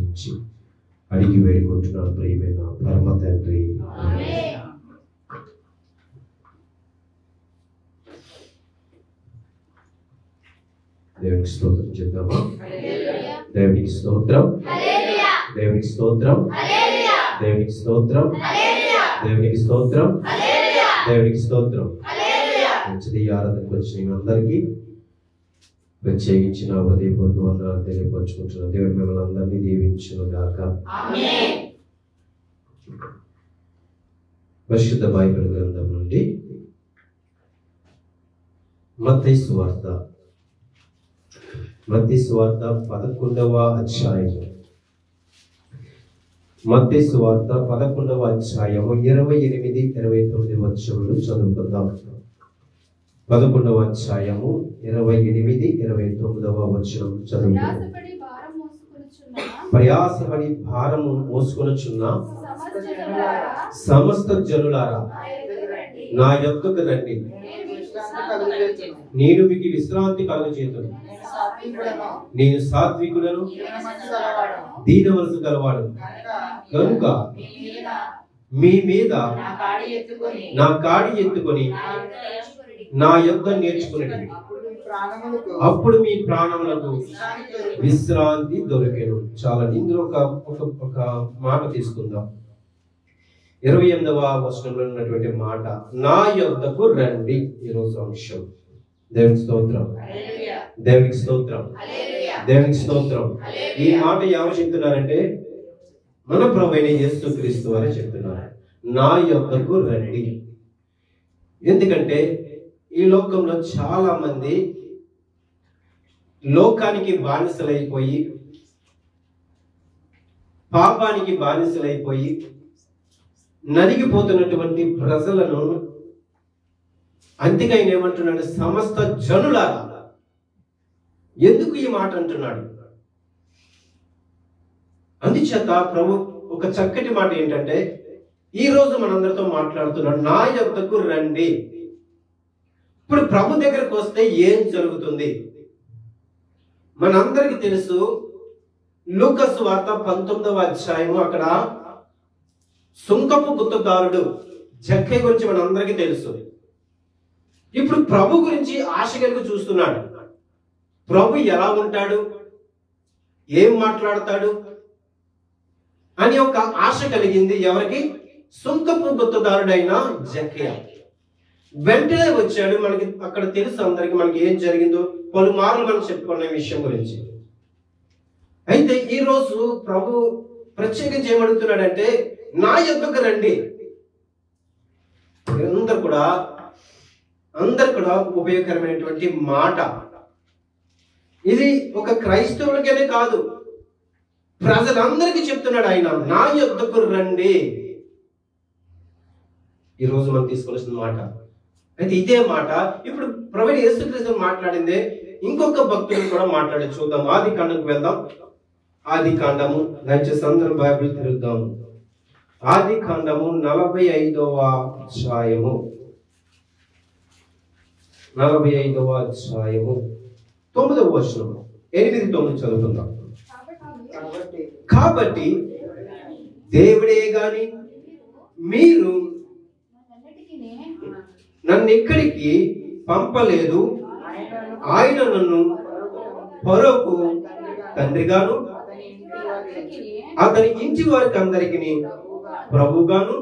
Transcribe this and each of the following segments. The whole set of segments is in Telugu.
ఆశీర్వదించి అడిగి వేడుకుంటున్నాను ప్రియమైన పరమ తండ్రి. దేవునికి స్తోత్రం చెప్తామా? దేవునికి స్తోత్రం, దేవునికి స్తోత్రం, దేవునికి స్తోత్రం, దేవునికి స్తోత్రం, దేవునికి స్తోత్రం. మంచిది ఆరాధనకు వచ్చిన అందరికీ ప్రత్యేకించిన హృదయపూర్వక వందనాలు తెలియపరుచుకుంటున్నాను. దేవుడు మిమ్మల్ని అందరినీ దీవించును గాక. పరిశుద్ధ బైబిల్ గ్రంథం నుండి మత్తయి సువార్త 11వ అధ్యాయము. మత్తయి సువార్త 11వ అధ్యాయము 28, 29 వచనములు చదువుకుందాం. 11వ అధ్యాయము 28, 29 వచనములు చదువుకుందాం. ప్రయాసపడి భారము మోసుకొనుచున్న సమస్త జనులారా నా యొద్దకు రండి, నేను మీకు విశ్రాంతి కలుగజేతును. నేను సాత్వికులను, దీన మనసు గలవాడు కనుక మీ మీద నా కాడి ఎత్తుకొని నా యొద్ద నేర్చుకునేది, అప్పుడు మీ ప్రాణములకు విశ్రాంతి దొరికెను. చాలా ఇందులో ఒక మాట తీసుకుందాం. 28వ వచనంలో ఉన్నటువంటి మాట, నా యొద్దకు రండి. ఈరోజు అంశం. దేవునికి స్తోత్రం, దేవునికి స్తోత్రం, దేవునికి స్తోత్రం. ఈ మాట ఎవరు చెప్తున్నారంటే మన ప్రభువైన యేసుక్రీస్తు వారే చెప్తున్నారు. నా యొద్దకు రండి. ఎందుకంటే ఈ లోకంలో చాలా మంది లోకానికి బానిసలైపోయి, పాపానికి బానిసలైపోయి నలిగిపోతున్నటువంటి ప్రజలను అంతగా ఆయన ఏమంటున్నాడు? సమస్త జనులారా. ఎందుకు ఈ మాట అంటున్నాడు? అందుచేత ప్రభు ఒక చక్కటి మాట ఏంటంటే, ఈ రోజు మనందరితో మాట్లాడుతున్నాడు, నా యొద్దకు రండి. ఇప్పుడు ప్రభు దగ్గరకు వస్తే ఏం జరుగుతుంది? మనందరికి తెలుసు, లూకా సువార్త 19వ అధ్యాయము, అక్కడ సుంకపు గుత్తదారుడు జక్కయ్య గురించి మనందరికీ తెలుసు. ఇప్పుడు ప్రభు గురించి ఆశ కలిగి చూస్తున్నాడు. ప్రభు ఎలా ఉంటాడు, ఏం మాట్లాడతాడు అని ఒక ఆశ కలిగింది ఎవరికి? సుంకపు గుత్తదారుడైన జక్కయ్య. వెంటనే వచ్చాడు. మనకి అక్కడ తెలుసు అందరికి మనకి ఏం జరిగిందో పలుమార్లు మనం చెప్పుకున్న విషయం గురించి. అయితే ఈ రోజు ప్రభు ప్రత్యేకించి ఏమడుగుతున్నాడంటే, నా యొద్దకు రండి. అందరు కూడా ఉపయోగకరమైనటువంటి మాట ఇది. ఒక క్రైస్తవులకేనే కాదు, ప్రజలందరికీ చెప్తున్నాడు ఆయన, నా యొద్దకు రండి. ఈరోజు మనం తీసుకోవాల్సిన మాట. అయితే ఇదే మాట ఇప్పుడు ప్రభువైన యేసుక్రీస్తు మాట్లాడిందే ఇంకొక భక్తులు కూడా మాట్లాడి చూద్దాం. ఆది కాండంకు వెళ్దాం. ఆది కాండము, దయచేసి అందరూ బైబిల్ తిరుగుదాము. ఆది కాండము 45వ అధ్యాయము, 45వ అధ్యాయము 9వ వచనం, 8, 9 చదువుకుందాం. కాబట్టి దేవుడే గాని మీరు నన్ను ఎక్కడికి పంపలేదు, ఆయన నన్ను ఫరోకు తండ్రిగాను అతని ఇంటి వారికి అందరికి ప్రభుగాను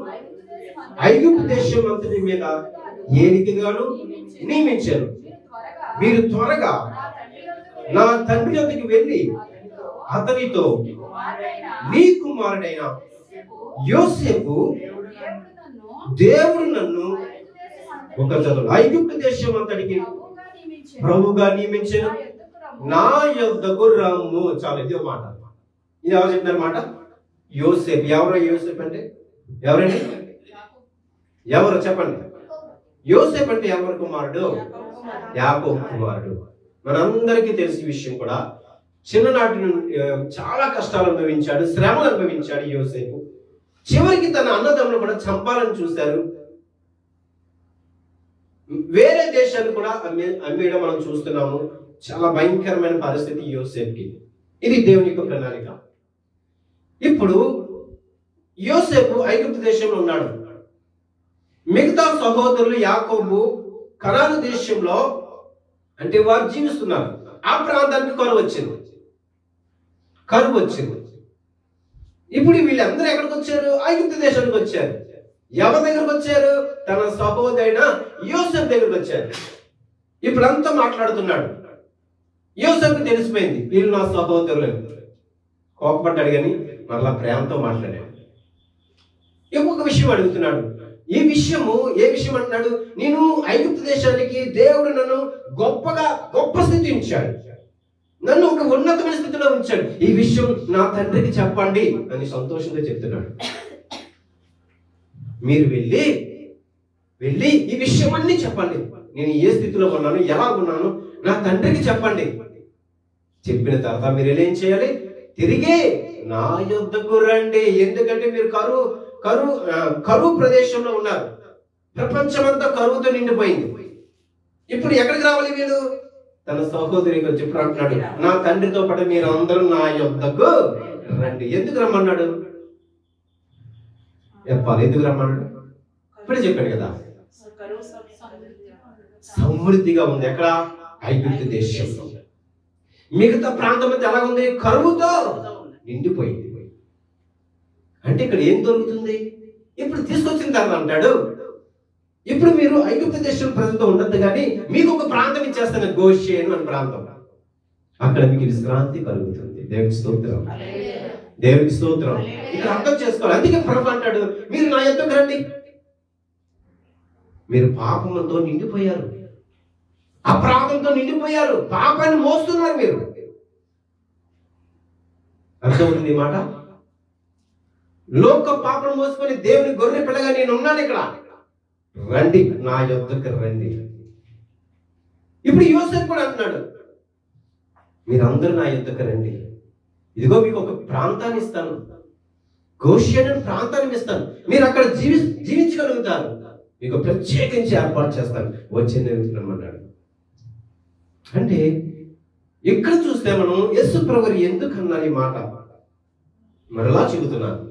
ఐగుప్తు దేశం అంతటి మీద ఏలికగాను నియమించారు. మీరు త్వరగా నా తండ్రి వద్దకు వెళ్ళి అతనితో నీ కుమారుడైన యోసేపు దేవుడు నన్ను ఒక చదువు ఐగుప్తు దేశం అంతటికి ప్రభుగా నియమించాను, నా యొద్దకు రమ్ము. చాలా ఇదే మాట. ఇది ఎవరు చెప్పినారు మాట? యోసేపు. ఎవరో యోసేపు అంటే ఎవరండి? ఎవరు చెప్పండి? యోసేపు అంటే ఎవరి కుమారుడు? యాకోబు కుమారుడు. మనందరికీ తెలిసి విషయం కూడా, చిన్ననాటి నుండి చాలా కష్టాలు అనుభవించాడు, శ్రమలు అనుభవించాడు యోసేపు. చివరికి తన అన్నదమ్ములు కూడా చంపాలని చూశారు. వేరే దేశాలు కూడా అమ్మేయడం మనం చూస్తున్నాము. చాలా భయంకరమైన పరిస్థితి యోసేపుకి. ఇది దేవుని యొక్క ప్రణాళిక. ఇప్పుడు యోసేపు ఐగుప్తు దేశంలో ఉన్నాడు. మిగతా సహోదరులు యాకోబు కనాను దేశంలో అంటే వారు జీవిస్తున్నారు. ఆ ప్రాంతానికి కరువు వచ్చింది. ఇప్పుడు వీళ్ళందరూ ఎక్కడికి వచ్చారు? ఐగుప్తు దేశానికి వచ్చారు. ఎవరి దగ్గరకు వచ్చారు? తన సహోదరైన యోసేపు దగ్గరకు వచ్చారు. ఇప్పుడు అంతా మాట్లాడుతున్నాడు. యోసేపుకి తెలిసిపోయింది వీళ్ళు నా సహోదరులు. కోపపడ్డాడు కానీ మరలా ప్రేమతో మాట్లాడాడు. ఇంకొక విషయం అడుగుతున్నాడు. ఏ విషయం అంటున్నాడు? నేను ఐగుప్తు దేశానికి దేవుడు నన్ను గొప్ప స్థితి ఉంచాడు, నన్ను ఒక ఉన్నతమైన స్థితిలో ఉంచాడు. ఈ విషయం నా తండ్రికి చెప్పండి అని సంతోషంగా చెప్తున్నాడు. మీరు వెళ్ళి ఈ విషయం అన్ని చెప్పండి. నేను ఏ స్థితిలో ఉన్నాను, ఎలా ఉన్నాను, నా తండ్రికి చెప్పండి. చెప్పిన తర్వాత మీరు ఏం చేయాలి? తిరిగి నా యొద్దకు రండి. ఎందుకంటే మీరు కరువు ప్రదేశంలో ఉన్నారు. ప్రపంచమంతా కరువుతో నిండిపోయింది. ఇప్పుడు ఎక్కడికి రావాలి వీళ్ళు? తన సహోదరికి వచ్చి ఇప్పుడు అంటున్నాడు, నా తండ్రితో పాటు మీరు అందరూ నా యొద్దకు రండి. ఎందుకు రమ్మన్నాడు? చెప్పాలి. ఎందుకు రమ్మన్నాడు? ఇప్పుడే చెప్పాడు కదా, సమృద్ధిగా ఉంది. ఎక్కడ? ఐగుప్తు దేశంలో. మిగతా ప్రాంతం అంతా ఎలా ఉంది? కరువుతో నిండిపోయింది. అంటే ఇక్కడ ఏం దొరుకుతుంది? ఇప్పుడు తీసుకొచ్చిన తర్వాత అంటాడు, ఇప్పుడు మీరు ఐగుప్తు దేశం ప్రజలతో ఉండద్దు కానీ మీకు ఒక ప్రాంతం ఇచ్చేస్తాను, గోషేను అని ప్రాంతం. అక్కడ మీకు విశ్రాంతి కలుగుతుంది. దేవునికి స్తోత్రం. ఇక్కడ అర్థం చేసుకోవాలి. అందుకే ప్రభు అంటాడు, మీరు నా యొద్దకు రండి. మీరు పాపంతో నిండిపోయారు, అపరాధంతో నిండిపోయారు, పాపాన్ని మోస్తున్నారు మీరు. అర్థమవుతుంది ఈ మాట? లోక పాపను మోసుకొని దేవుని గొర్రె పిల్లగా నేను ఉన్నాను ఇక్కడ, రండి నా యొద్దకు రండి. ఇప్పుడు యోసేపు కూడా అంటున్నాడు, మీరందరూ నా యొద్దకు రండి. ఇదిగో మీకు ఒక ప్రాంతాన్ని ఇస్తాను, గోషేను అనే ప్రాంతాన్ని ఇస్తాను. మీరు అక్కడ జీవించగలుగుతారు. మీకు ప్రత్యేకించి ఏర్పాటు చేస్తాను, వచ్చే అన్నాడు. అంటే ఇక్కడ చూస్తే మనం యేసు ప్రభువు ఎందుకు అన్నారు ఈ మాట? మరలా చెబుతున్నాను,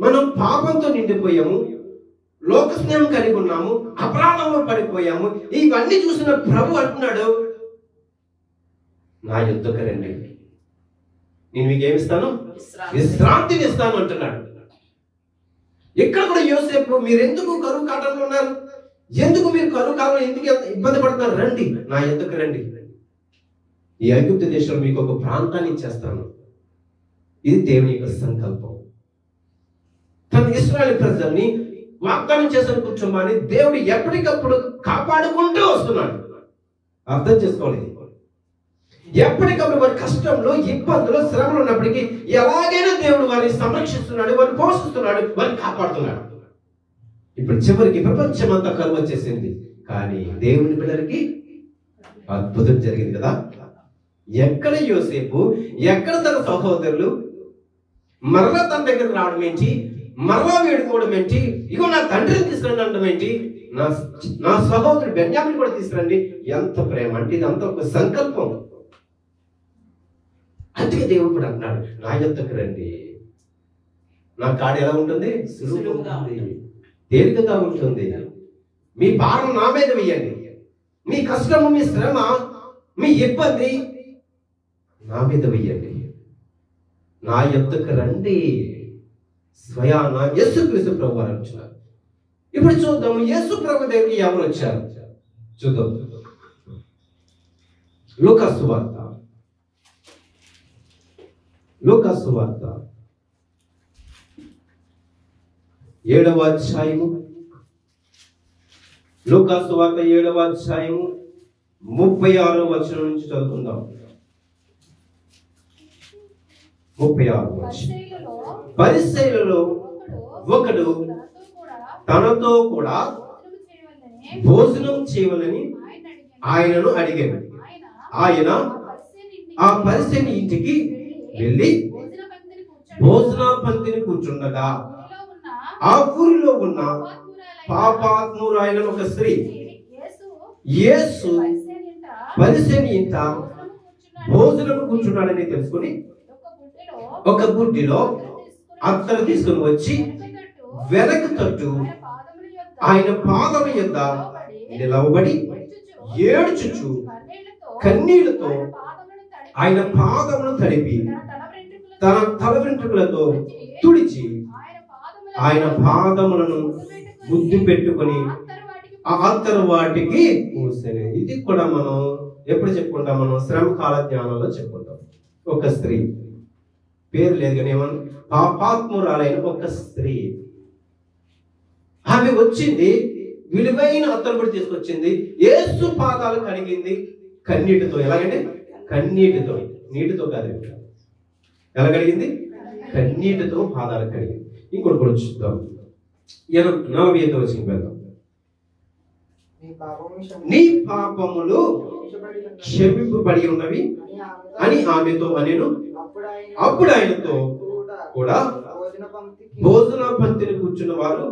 మనం పాపంతో నిండిపోయాము, లోక స్నేహం కలిగి ఉన్నాము, అపరాధంలో పడిపోయాము. ఇవన్నీ చూసిన ప్రభు అంటున్నాడు, నా యొద్దకు రండి, నేను మీకు ఏమిస్తాను? విశ్రాంతిని ఇస్తాను అంటున్నాడు. ఇక్కడ కూడా యోసేపు, మీరు ఎందుకు కరువు కాలంలో ఉన్నారు? ఎందుకు మీరు కరువు కాలంలో ఎందుకు ఇబ్బంది పడుతున్నారు? రండి నా యొద్దకు రండి. ఈ ఐగుప్తు దేశంలో మీకు ఒక ప్రాంతాన్ని ఇచ్చేస్తాను. ఇది దేవుని యొక్క సంకల్పం. తన ఇశ్రాయేలు ప్రజల్ని, వాగ్దానం చేసిన కుటుంబాన్ని దేవుడు ఎప్పటికప్పుడు కాపాడుకుంటూ వస్తున్నాడు. అర్థం చేసుకోవాలి. ఎప్పటికప్పుడు వారి కష్టంలో, ఇబ్బందులు, శ్రమలు ఉన్నప్పటికీ ఎలాగైనా దేవుడు వారిని సంరక్షిస్తున్నాడు, వారిని పోషిస్తున్నాడు, వారిని కాపాడుతున్నాడు. ఇప్పుడు చివరికి ప్రపంచం అంతా కరువు వచ్చేసింది, కానీ దేవుని బిడ్డలకి అద్భుతం జరిగింది కదా. ఎక్కడ యోసేపు, ఎక్కడ తన సహోదరులు మరలా తన దగ్గర రావడం ఏంటి, మరలా వేడుకోవడం ఏంటి, ఇగో నా తండ్రిని తీసుకురండి అనడం ఏంటి, నా సహోదరుడు బెన్యామిని కూడా తీసుకురండి. ఎంత ప్రేమ అంటే ఇదంతా ఒక సంకల్పం. అందుకే దేవుడు కూడా అన్నాడు, నా యొద్దకు రండి. నా కాడ ఎలా ఉంటుంది? సులువుగా ఉంటుంది, తేలికగా ఉంటుంది. మీ భారం నా మీద వేయండి. మీ కష్టము, మీ శ్రమ, మీ ఇబ్బంది నా మీద వేయండి. నా యొద్దకు రండి. స్వయాన యేసుక్రీస్తు ప్రభు వారు అంటున్నారు. ఇప్పుడు చూద్దాం యేసు ప్రభు దగ్గరికి ఎవరు వచ్చారు చూద్దాం. లూకా సువార్త 7వ అధ్యాయము, లూకా సువార్త 7వ అధ్యాయము 36వ వచనం నుంచి చదువుకుందాం. 36వ వచనం. పరిసయ్యులలో ఒకడు తనతో కూడా భోజనం చేయవలని ఆయనను అడిగాడు. ఆయన ఆ పరిసయ్యుని ఇంటికి వెళ్ళి భోజన పంక్తిని కూర్చుండగా ఆ ఊరిలో ఉన్న పాపాత్మురాయన ఒక స్త్రీ యేసు పరిసయ్యుని ఇంట భోజనం కూర్చున్నాడని తెలుసుకుని ఒక బుడ్డిలో అత్తరు తీసుకుని వచ్చి వెనక తట్టు ఆయన పాదముల యొద్ద నిలవబడి ఏడ్చుచు కన్నీళ్లతో ఆయన పాదమును తడిపి తన తల వెంట్రుకలతో తుడిచి ఆయన పాదములను ముద్దు పెట్టుకొని ఆ అత్తరు వాటికి పూసెను. ఇది కూడా మనం ఎప్పుడు చెప్పుకుంటాం? మనం శ్రమకాల జ్ఞానంలో చెప్పుకుంటాం. ఒక స్త్రీ, పేరు లేదు కానీ ఏమన్నా పాపాత్మురాలైన ఒక స్త్రీ, ఆమె వచ్చింది, విలువైన అత్తరు కూడా తీసుకొచ్చింది, యేసు పాదాలు కడిగింది కన్నీటితో. ఎలాగంటే కన్నీటితో, నీటితో కాదు. ఎలా కడిగింది? కన్నీటితో పాదాలు కడిగింది. ఇంకోటి కూడా చూద్దాం. 45వ వచనం వెళ్దాం. నీ పాపములు క్షమింపబడి ఉన్నవి అని ఆమెతో అనెను. అప్పుడు ఆయనతో కూడా భోజన పంక్తిని కూర్చున్న వారు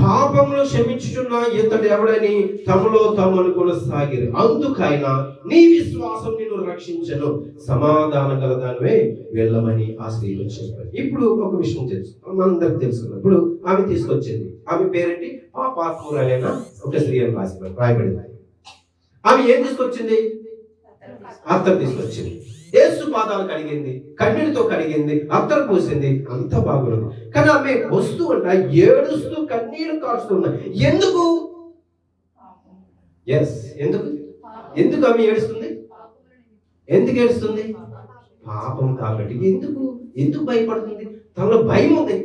పాపములు క్షమించుచున్న ఇతడు ఎవడని తమలో తాము అనుకొనసాగిరి. అందుకైనా నీ విశ్వాసం నిన్ను రక్షించను, సమాధానం గలదానివే వెళ్ళమని ఆ స్త్రీలో చెప్పారు. ఇప్పుడు ఒక విషయం తెలుసు, మనందరికి తెలుసుకున్నాం. ఇప్పుడు ఆమె తీసుకొచ్చింది, ఆమె పేరేంటి? పాపాత్మురాలైన ఒక స్త్రీ అని రాయబడింది. ఆమె ఏం తీసుకొచ్చింది? అత్తరు తీసుకొచ్చింది. యేసు పాదాలు కడిగింది, కన్నీటితో కడిగింది, అత్తరు పూసింది, అంతా బాగుంది. కానీ ఆమె వస్తూ ఉంటా ఏడుస్తూ కన్నీరు కారుస్తున్నా. ఎందుకు? ఎందుకు ఆమె ఏడుస్తుంది? ఎందుకు ఏడుస్తుంది? పాపం కాబట్టి. ఎందుకు భయపడుతుంది? తనలో భయం ఉంది,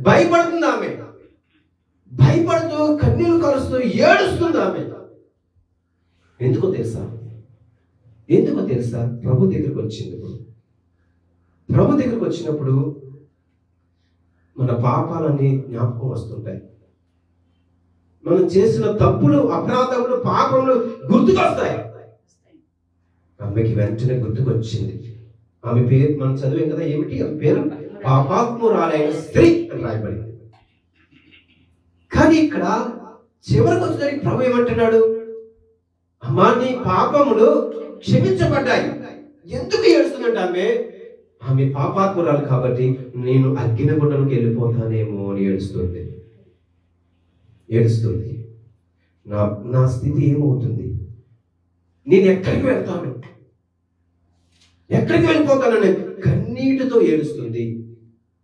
భయపడుతుంది. ఆమె భయపడుతూ కన్నీరు కారుస్తూ ఏడుస్తుంది ఆమె. ఎందుకో తెలుసా? ప్రభు దగ్గరికి వచ్చినప్పుడు, మన పాపాలన్నీ జ్ఞాపకం వస్తుంటాయి. మనం చేసిన తప్పులు, అపరాధములు, పాపములు గుర్తుకొస్తాయి. ఆమెకి వెంటనే గుర్తుకొచ్చింది. ఆమె పేరు మనం చదివాం కదా, ఏమిటి ఆమె పేరు? పాపాత్మురాలైన స్త్రీ అని రాయబడింది. కానీ ఇక్కడ చివరికి వచ్చేసరికి ప్రభు ఏమంటున్నాడు? అమ్మా, నీ పాపములు క్షమించబడ్డాయి. ఎందుకు ఏడుస్తుందంటే ఆమె పాపాత్మురాలు కాబట్టి నేను అగ్నిగుండంలోకి వెళ్ళిపోతానేమో అని ఏడుస్తుంది. నా స్థితి ఏమవుతుంది? నేను ఎక్కడికి వెళ్ళిపోతానని కన్నీటితో ఏడుస్తుంది.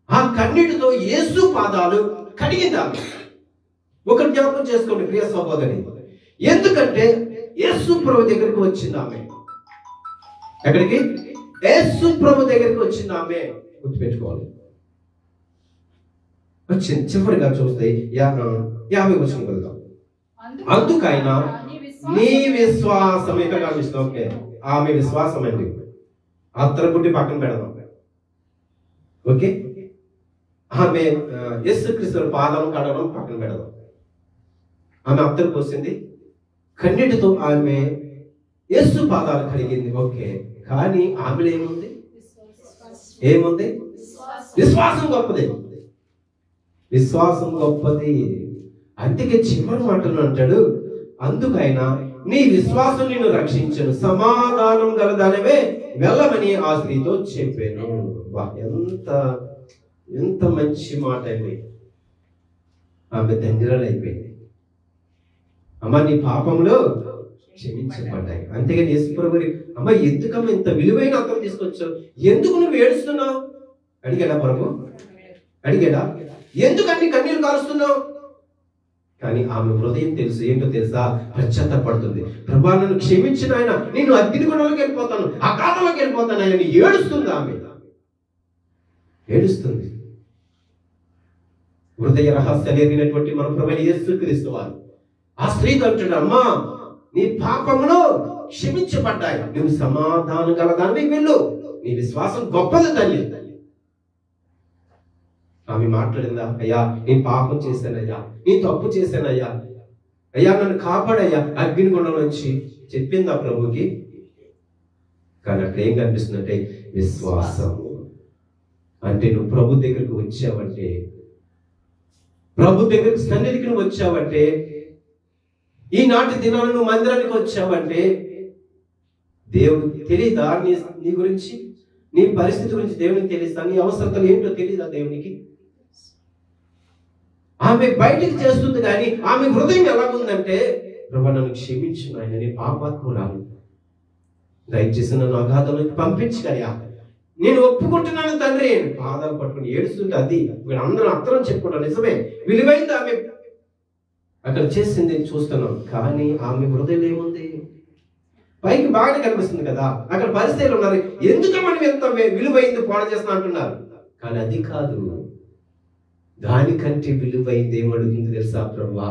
ఆ కన్నీటితో యేసు పాదాలు కడిగిందా? ఒక జ్ఞాపకం చేసుకోండి ప్రియ సహోదరి. ఎందుకంటే యేసు ప్రభు దగ్గరికి వచ్చింది ఆమె. ఎక్కడికి? యేసు ప్రభు దగ్గరికి వచ్చింది ఆమె. గుర్తుపెట్టుకోవాలి. వచ్చింది. చివరిగా చూస్తే 50 వచనం వెళ్దాం. అందుకైనా నీ విశ్వాసం ఇక్కడ కనిపిస్తుంది. ఓకే, ఆమె విశ్వాసం అండి. అత్తరు పుట్టి పక్కన పెడదాం. ఓకే, ఆమె యేసుక్రీస్తు పాదం కడగడం పక్కన పెడదాం. ఆమె అత్తరు పోసింది, కన్నీటితో ఆమె యేసు పాదాలు కడిగింది. ఓకే, కానీ ఆమెలో ఏముంది? విశ్వాసం గొప్పది. అందుకే చివరి మాటలు అంటాడు, అందుకైనా నీ విశ్వాసం నిన్ను రక్షించను, సమాధానం గలదానివే వెళ్ళమని ఆ స్త్రీతో చెప్పాను. ఎంత మంచి మాట అండి. ఆమె ధన్యురాలైపోయింది. అమ్మ, నీ పాపంలో క్షమించబడ్డాయి. అంతేగాని యేసుప్రభు, అమ్మ ఎందుకమ్మ ఇంత విలువైన అత్తరు తీసుకొచ్చావు, ఎందుకు నువ్వు ఏడుస్తున్నావు అడిగాడా ప్రభు? అడిగాడా? ఎందుకు అన్ని కన్నీరు కారుస్తున్నావు? కానీ ఆమె హృదయం తెలుసు. ఏంటో తెలుసా? పశ్చాత్తపడుతుంది. ప్రభా, నన్ను క్షమించిన ఆయన, నేను అగ్నిగుండంలోకి వెళ్ళిపోతాను, అగాధంలోకి వెళ్ళిపోతాను ఆయన ఏడుస్తుంది. ఆమె ఏడుస్తుంది. హృదయ రహస్యాలు ఎరిగినటువంటి మన ప్రభువైన యేసుక్రీస్తు వారు ఆ స్త్రీతో అంటాడు, అమ్మా, నీ పాపములు క్షమించబడ్డాయి, నువ్వు సమాధానం గలదానివి వెళ్ళు, నీ విశ్వాసం గొప్పది తల్లి. ఆమె మాట్లాడిందా? అయ్యా, నేను పాపం చేశానయ్యా, నేను తప్పు చేశానయ్యా, అయ్యా నన్ను కాపాడయ్యా అగ్నిగుండం నుంచి చెప్పిందా ప్రభుకి? కానీ అక్కడ ఏం కనిపిస్తుందంటే విశ్వాసం. అంటే నువ్వు ప్రభు దగ్గరికి వచ్చావంటే, ప్రభు దగ్గరికి సన్నిధికి నువ్వు వచ్చావంటే, ఈనాటి దినాలు నువ్వు మందిరానికి వచ్చావంటే, దేవుడు తెలియదా నీ గురించి? నీ పరిస్థితి గురించి దేవునికి తెలుసా? నీ అవసరతలు ఏంటో తెలియదా దేవునికి? ఆమె బయటికి చేస్తుంది కానీ ఆమె హృదయం ఎలాగుందంటే, ప్రభా నన్ను క్షమించు నాయన, నీ పాపాత్మురాలు, దయచేసి నన్ను అగాధంలోకి పంపించగలిగా, నేను ఒప్పుకుంటున్నాను తండ్రి. పాదాలు పట్టుకుని ఏడుస్తుంటే అది వీళ్ళందరూ అర్థం చెప్పుకుంటారు. నిజమే, విలువైంది ఆమె అక్కడ చేసింది చూస్తున్నాం. కానీ ఆమె హృదయం ఏముంది? పైకి బాగానే కనిపిస్తుంది కదా, అక్కడ పరిస్థితులు ఉన్నారు, ఎందుకు మనం ఎంత విలువైంది పాడు చేస్తున్నా అంటున్నారు. కానీ అది కాదు, దానికంటే విలువైంది ఏమడుగుతుంది తెలుసా? ప్రభా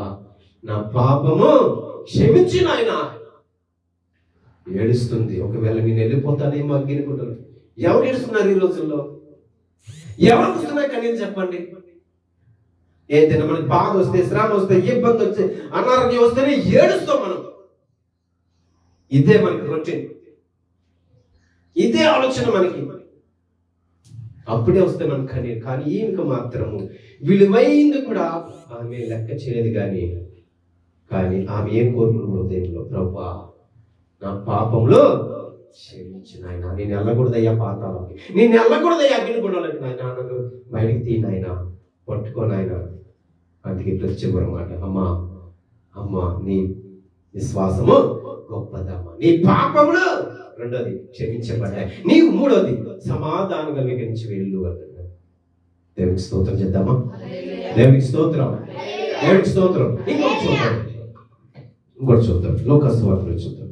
నా పాపము క్షమించి నాయన. ఏడుస్తుంది. ఒకవేళ నేను వెళ్ళిపోతానేమో అగ్గినుకుంటాను. ఎవరు ఏడుస్తున్నారు ఈ రోజుల్లో? ఎవరు వస్తున్నాయి కనీసం చెప్పండి. ఏదైనా మనకి బాధ వస్తే, శ్రమ వస్తే, ఇబ్బంది వస్తే, అనారోగ్యం వస్తేనే ఏడుస్తాం మనం. ఇదే మనకి రొటీన్, ఇదే ఆలోచన మనకి. అప్పుడే వస్తే మనకు కన్నీరు. కానీ ఈమెకు మాత్రము విలువైంది కూడా ఆమె లెక్క చేయలేదు. కానీ ఆమె ఏం కోరుకున్న హృదయంలో, ప్రభా నా పాపంలో క్షమించిన ఆయన, నేను వెళ్ళకూడదయ్యా పాతాలకి, నేను వెళ్ళకూడదయ్యా అగ్నిగుండాలకి నాయన, నన్ను బయటికి తీ నాయన, పట్టుకోనాయన. అందుకే ప్రత్యేకమాట, అమ్మా అమ్మా నీ విశ్వాసము గొప్పదమ్మా, నీ పాపములు రెండోది క్షమించబడ్డాయి, నీకు మూడోది సమాధానం కలిగించి వెళ్ళు అన్నాడు. దేవునికి స్తోత్రం చేద్దామా? దేవునికి స్తోత్రం, దేవునికి స్తోత్రం. ఇంకోటి చూద్దాం, లూకాసు వార్తలో చూద్దాం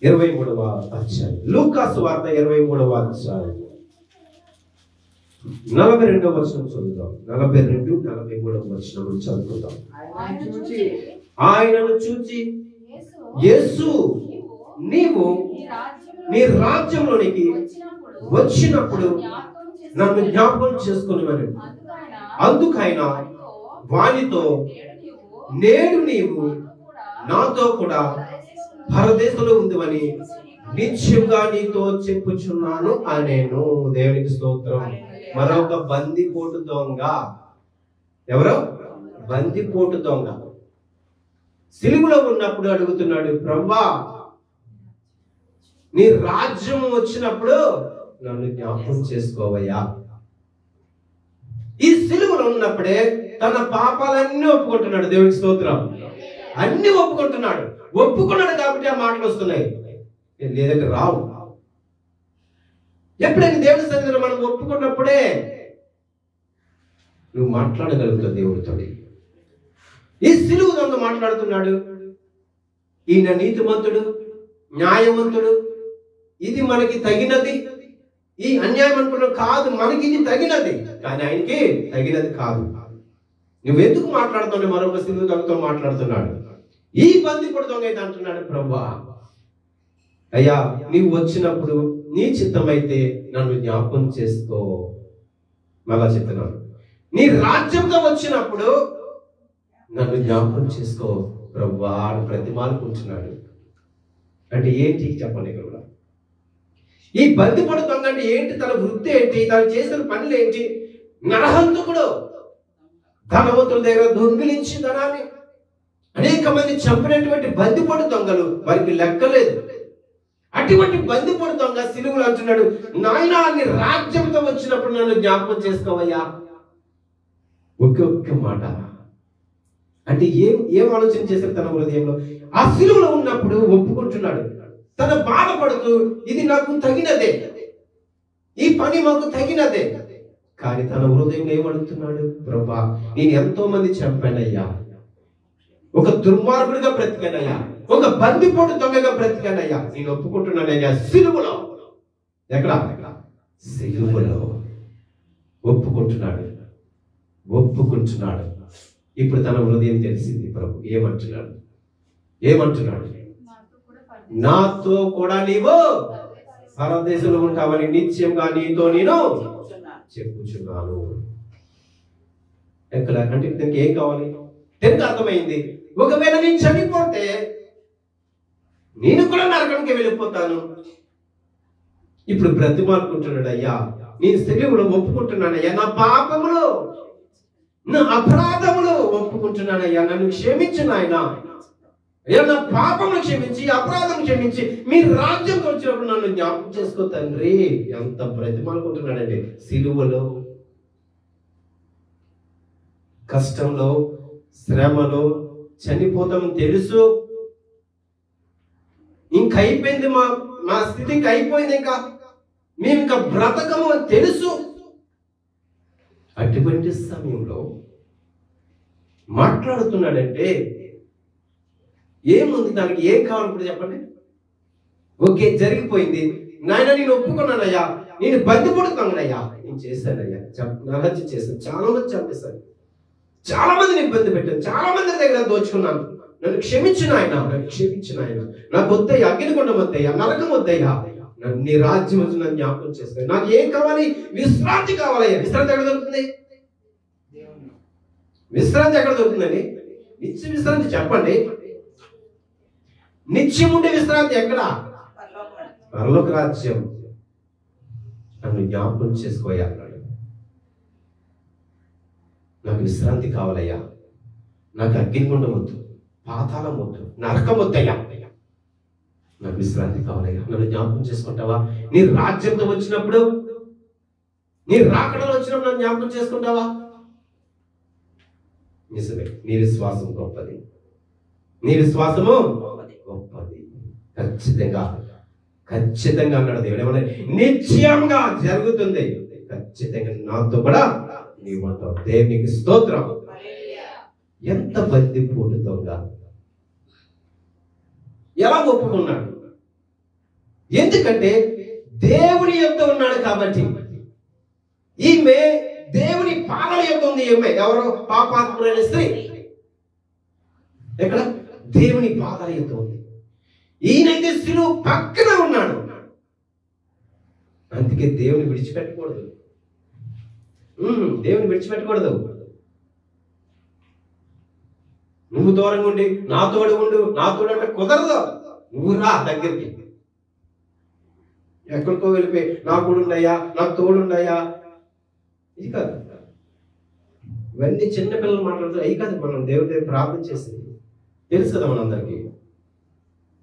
23వ అధ్యాయం. లూకాసు వార్త 23వ అధ్యాయం 42వ వచనం చదువుదాం. 42, 43వ వచనం చదువుతాం. ఆయనను చూచి యేసు నీవు నీ రాజ్యంలోనికి వచ్చినప్పుడు నన్ను జ్ఞాపకం చేసుకుని, అందుకైనా వానితో నేడు నీవు నాతో కూడా పరదేశంలో ఉందివని నిత్యంగా నీతో చెప్పుచున్నాను అనేను. దేవునికి స్తోత్రం. మరొక బందిపోటు దొంగ, ఎవరో బందిపోటు దొంగ సిలువలో ఉన్నప్పుడు అడుగుతున్నాడు, ప్రభువా నీ రాజ్యం వచ్చినప్పుడు నన్ను జ్ఞాపకం చేసుకోవయ్యా. ఈ సిలువలో ఉన్నప్పుడే తన పాపాలన్నీ ఒప్పుకుంటున్నాడు. దేవునికి స్తోత్రం. అన్ని ఒప్పుకుంటున్నాడు. ఒప్పుకున్నాడు కాబట్టి ఆ మాటలు వస్తున్నాయి, లేదంటే రావు. ఎప్పుడైనా దేవుడి సన్నిధిలో మనం ఒప్పుకున్నప్పుడే నువ్వు మాట్లాడగలుగుతావు దేవుడితో. ఈ సిలువ దొంగ మాట్లాడుతున్నాడు, ఈయన నీతిమంతుడు, న్యాయవంతుడు, ఇది మనకి తగినది, ఈ అన్యాయం అనుకున్నావు కాదు, మనకి ఇది తగినది. కానీ ఆయనకి తగినది కాదు. నువ్వెందుకు మాట్లాడుతున్నావు? మరొక సిలువ దొంగతో మాట్లాడుతున్నాడు. ఈ బందిపోటు దొంగ అయితే అంటున్నాడు, ప్రభువా అయ్యా నీవు వచ్చినప్పుడు నీ చిత్తమైతే నన్ను జ్ఞాపకం చేసుకో. మళ్ళా చెప్తున్నాను, నీ రాజ్యంతో వచ్చినప్పుడు నన్ను జ్ఞాపకం చేసుకో ప్రభువా అని ప్రతిమాలుకుంటున్నాడు. అంటే ఏంటి చెప్పండి ఇక్కడ కూడా? ఈ బందిపోటు దొంగ అంటే ఏంటి? తన వృత్తి ఏంటి? తను చేసిన పనులు ఏంటి? నరహంతకుడు, ధనవంతుల దగ్గర దొంగిలించి ధనాన్ని అనేక మంది చంపినటువంటి బందిపోటు దొంగలు, వారికి లెక్కలేదు. అటువంటి బందిపోటు దొంగ సిలువలో అంటున్నాడు, నాయనా నీ రాజ్యంతో వచ్చినప్పుడు నన్ను జ్ఞాపకం చేసుకోవయ్యా. ఒక్క మాట. అంటే ఏం ఆలోచన చేశారు తన హృదయంలో? ఆ సిలువలో ఉన్నప్పుడు ఒప్పుకుంటున్నాడు, తన బాధపడుతూ ఇది నాకు తగినదే, ఈ పని మాకు తగినదే. కానీ తన హృదయంలో ఏమడుగుతున్నాడు? ప్రభా నేను ఎంతో మంది చంపానయ్యా, ఒక దుర్మార్గుడిగా బ్రతికానయ్యా, ఒక బందిపోటు దొంగగా బ్రతికానయ్యా, నేను ఒప్పుకుంటున్నానయ్యా. సిలువలో ఎక్కడ? సిలువలో ఒప్పుకుంటున్నాడు. ఇప్పుడు తన హృదయం తెలిసింది. ప్రభు ఏమంటున్నాడు? నాతో కూడా నీవు పరదేశంలో ఉంటావని నిత్యంగా నీతో నేను చెప్పుచున్నాను. ఎక్కడ అంటే దీనికి ఏం కావాలి? దీనికి అర్థమైంది, ఒకవేళ నేను చనిపోతే నేను కూడా నరకానికి వెళ్ళిపోతాను. ఇప్పుడు బ్రతిమాలుకుంటున్నాడు, అయ్యా నేను సిలువలో ఒప్పుకుంటున్నానయ్యా, నా పాపములు నా అపరాధములు ఒప్పుకుంటున్నానయ్యా, నన్ను క్షమించు నాయనా. అయ్యా నా పాపమును క్షమించి, అపరాధం క్షమించి, మీ రాజ్యంతో వచ్చినప్పుడు నన్ను జ్ఞాపకం చేసుకో తండ్రి. ఎంత బ్రతిమాలుకుంటున్నాడండి. సిలువలో, కష్టంలో, శ్రమలో చనిపోతాం తెలుసు. ఇంకైపోయింది, మా స్థితి ఇంకైపోయింది, ఇంకా మేము ఇంకా బ్రతకము అని తెలుసు. అటువంటి సమయంలో మాట్లాడుతున్నాడంటే ఏముంది, దానికి ఏం కావాలి ఇప్పుడు చెప్పండి? ఓకే, జరిగిపోయింది నాయన, నేను ఒప్పుకున్నానయ్యా, నేను బందిపడుతున్నానయ్యా, నేను చేశానయ్యా, నరహత్య చేశాను, చాలా మంది చంపేశాను, చాలా మందిని ఇబ్బంది పెట్టాను, చాలా మంది దగ్గర దోచుకున్నాను, నన్ను క్షమించిన ఆయన, నన్ను క్షమించిన ఆయన, నాకు వద్దయ్యా, అగ్నికొండం వద్దయ్యా, నరకం వద్దయ్యా, నన్ను నీ రాజ్యం వచ్చి నన్ను జ్ఞాపకం చేస్తాయి. నాకు ఏం కావాలి? విశ్రాంతి కావాలయ్యా. విశ్రాంతి ఎక్కడ దొరుకుతుంది? విశ్రాంతి ఎక్కడ దొరుకుతుందండి? నిత్య విశ్రాంతి చెప్పండి. నిత్యం ఉండే విశ్రాంతి ఎక్కడ? పరలోక రాజ్యం. నన్ను జ్ఞాపకం చేసుకోయా అన్నాడు. నాకు విశ్రాంతి కావాలయ్యా, నాకు అగ్నిగుండం వద్దు, పాతాళం వద్దు, నరకం వద్దయ్యా, నాకు విశ్రాంతి కావాలయ్యా, నన్ను జ్ఞాపకం చేసుకుంటావా? నీ రాజ్యంతో వచ్చినప్పుడు, నీ రాకడలో వచ్చినప్పుడు నన్ను జ్ఞాపకం చేసుకుంటావా? నిజమే, నీ విశ్వాసం గొప్పది, నీ విశ్వాసము గొప్పది. ఖచ్చితంగా ఖచ్చితంగా అన్నాడు దేవుడు. ఏమన్నా నిశ్చయంగా జరుగుతుంది, ఖచ్చితంగా నాతో కూడా నీవు ఉంటావు. దేవునికి స్తోత్రం. ఎంత బందిపోటుతోగా ఎలా ఒప్పుకున్నాడు? ఎందుకంటే దేవుని యొద్ద ఉన్నాడు కాబట్టి. ఈమె దేవుని పాలన యొద్ద ఉంది. ఈమె ఎవరో పాపాత్ములైన స్త్రీ ఎక్కడ? దేవుని పాదాల యొద్ద ఉంది. ఈయనైతే శిలువ పక్కన ఉన్నాడు. అందుకే దేవుని విడిచిపెట్టకూడదు, దేవుని విడిచిపెట్టకూడదు. నువ్వు దూరంగా ఉండి నా తోడు ఉండు, నా తోడు అంటే కుదరదు. నువ్వు రా దగ్గరికి. ఎక్కడికో వెళ్ళిపోయి నా కూడున్నాయా, నాకు తోడున్నాయా, ఇది కాదు. ఇవన్నీ చిన్నపిల్లలు మాట్లాడుతూ అవి కాదు. మనం దేవుడి దగ్గర ప్రార్థన చేసింది తెలుసు కదా మనందరికీ.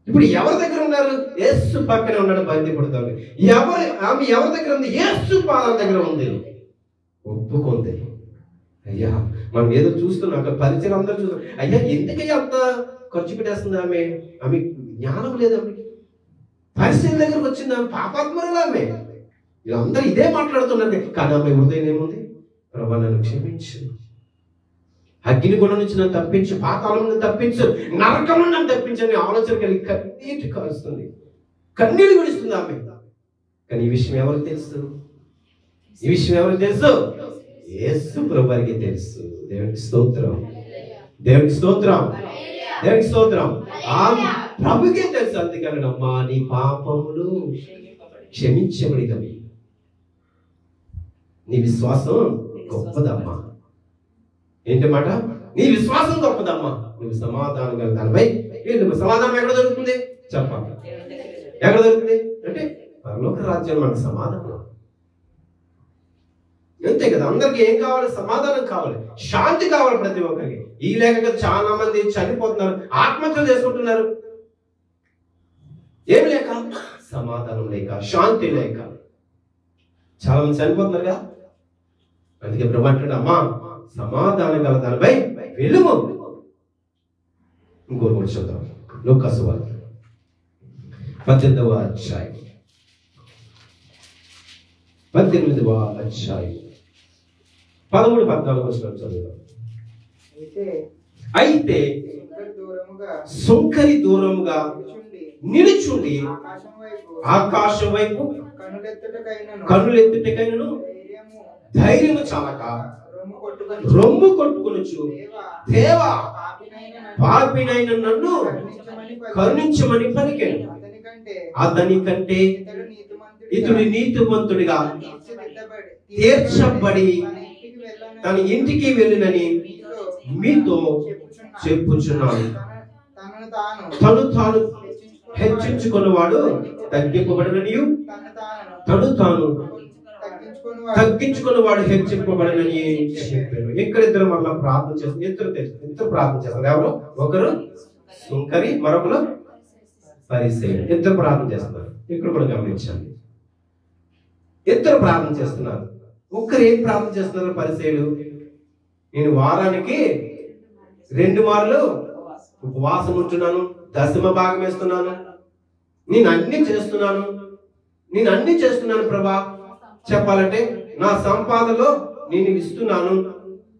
ఇప్పుడు ఎవరి దగ్గర ఉన్నారు? యేసు పక్కనే ఉన్నాడు, బందిపడుతుంది. ఆమె ఎవరి దగ్గర ఉంది? యేసు పాదాల దగ్గర ఉంది. ఒప్పుకుంది. అయ్యా మనం ఏదో చూస్తున్నాం, అక్కడ పరిచయం అందరూ చూస్తున్నాం. అయ్యా ఎందుకయ్యా అంత ఖర్చు పెట్టేస్తుంది ఆమె? ఆమె జ్ఞానం లేదు, ఆమెకి పరిస్థితి దగ్గరకు వచ్చింది, ఆమె పాపాత్మరులు. ఆమె వీళ్ళందరూ ఇదే మాట్లాడుతున్నారు. కానీ ఆమె హృదయం ఏముంది? ప్రభా నన్ను క్షమించు, అగ్నిగుండం నుంచి నన్ను తప్పించు, పాతాళం నుండి తప్పించు, నరకం నుండి నన్ను తప్పించని ఆలోచన కలిగి కన్నీటి కారుస్తుంది, కన్నీళ్ళు విడుస్తుంది ఆమె. కానీ ఈ విషయం ఎవరికి తెలుసు? ఈ విషయం ఎవరికి తెలుసు? యేసు ప్రభువుకి తెలుసు. దేవునికి స్తోత్రం, దేవునికి స్తోత్రం, దేవునికి స్తోత్రం. ఆ ప్రభుకే తెలుసు. అందుకని అమ్మా నీ పాపములు క్షమించబడినవి. నీ విశ్వాసం గొప్పదమ్మా. ఏంటి మాట? నీ విశ్వాసం గొప్పదమ్మా. నువ్వు సమాధానం గల దానిపై సమాధానం ఎక్కడ దొరుకుతుంది? చెప్పాలి. ఎక్కడ దొరుకుతుంది అంటే పరలోక రాజ్యం మనకు సమాధానం. అంతే కదా. అందరికి ఏం కావాలి? సమాధానం కావాలి, శాంతి కావాలి ప్రతి ఒక్కరికి. ఈ లేక చాలా మంది చనిపోతున్నారు, ఆత్మహత్యలు చేసుకుంటున్నారు. ఏం లేక? సమాధానం లేక, శాంతి లేక చాలా మంది చనిపోతున్నారు కదా. అందుకే ప్రభు అంటాడు, అమ్మా సమాధానం గల దానిపై వెలుము. ఇంకోటి కూడా చూద్దాం. లూకా సువార్త 18వ అధ్యాయం 18వ అధ్యాయం 13-14 వచనాలు చదువుదాం. అయితే సుంకరి దూరముగా నిలుచుండి ఆకాశం వైపు కన్నులెత్తుటకైనను ధైర్యము చాలక రొమ్ము కొట్టుకొనుచు, దేవా పాపినైన నన్ను కరుణించమని పలికాడు. అతని కంటే ఇతడు నీతిమంతుడిగా తీర్చబడి తన ఇంటికి వెళ్ళినని మీతో చెప్పుచున్నాను. తను తాను హెచ్చించుకున్నవాడు తగ్గింపబడననియు, తను తాను తగ్గించుకున్నవాడు హెచ్చింపబడనని చెప్పాడు. ఇక్కడ ఇద్దరు మళ్ళా ప్రార్థన చేస్తారు. ఇద్దరు ప్రార్థన చేస్తారు. ఎవరు? ఒకరు సుంకరి, మరొకరు పరిసయ్యుడు. ఇద్దరు ప్రార్థన చేస్తున్నారు. ఇక్కడ కూడా గమనించండి, ఇద్దరు ప్రార్థన చేస్తున్నారు. ఒక్కరు ఏం ప్రార్థన చేస్తున్నారు? పరిసయ్యుడు, నేను వారానికి 2 మార్లు ఉపవాసం ఉంటున్నాను, దశమ భాగం వేస్తున్నాను, నేను అన్ని చేస్తున్నాను ప్రభా. చెప్పాలంటే నా సంపాదనలో నేను ఇస్తున్నాను,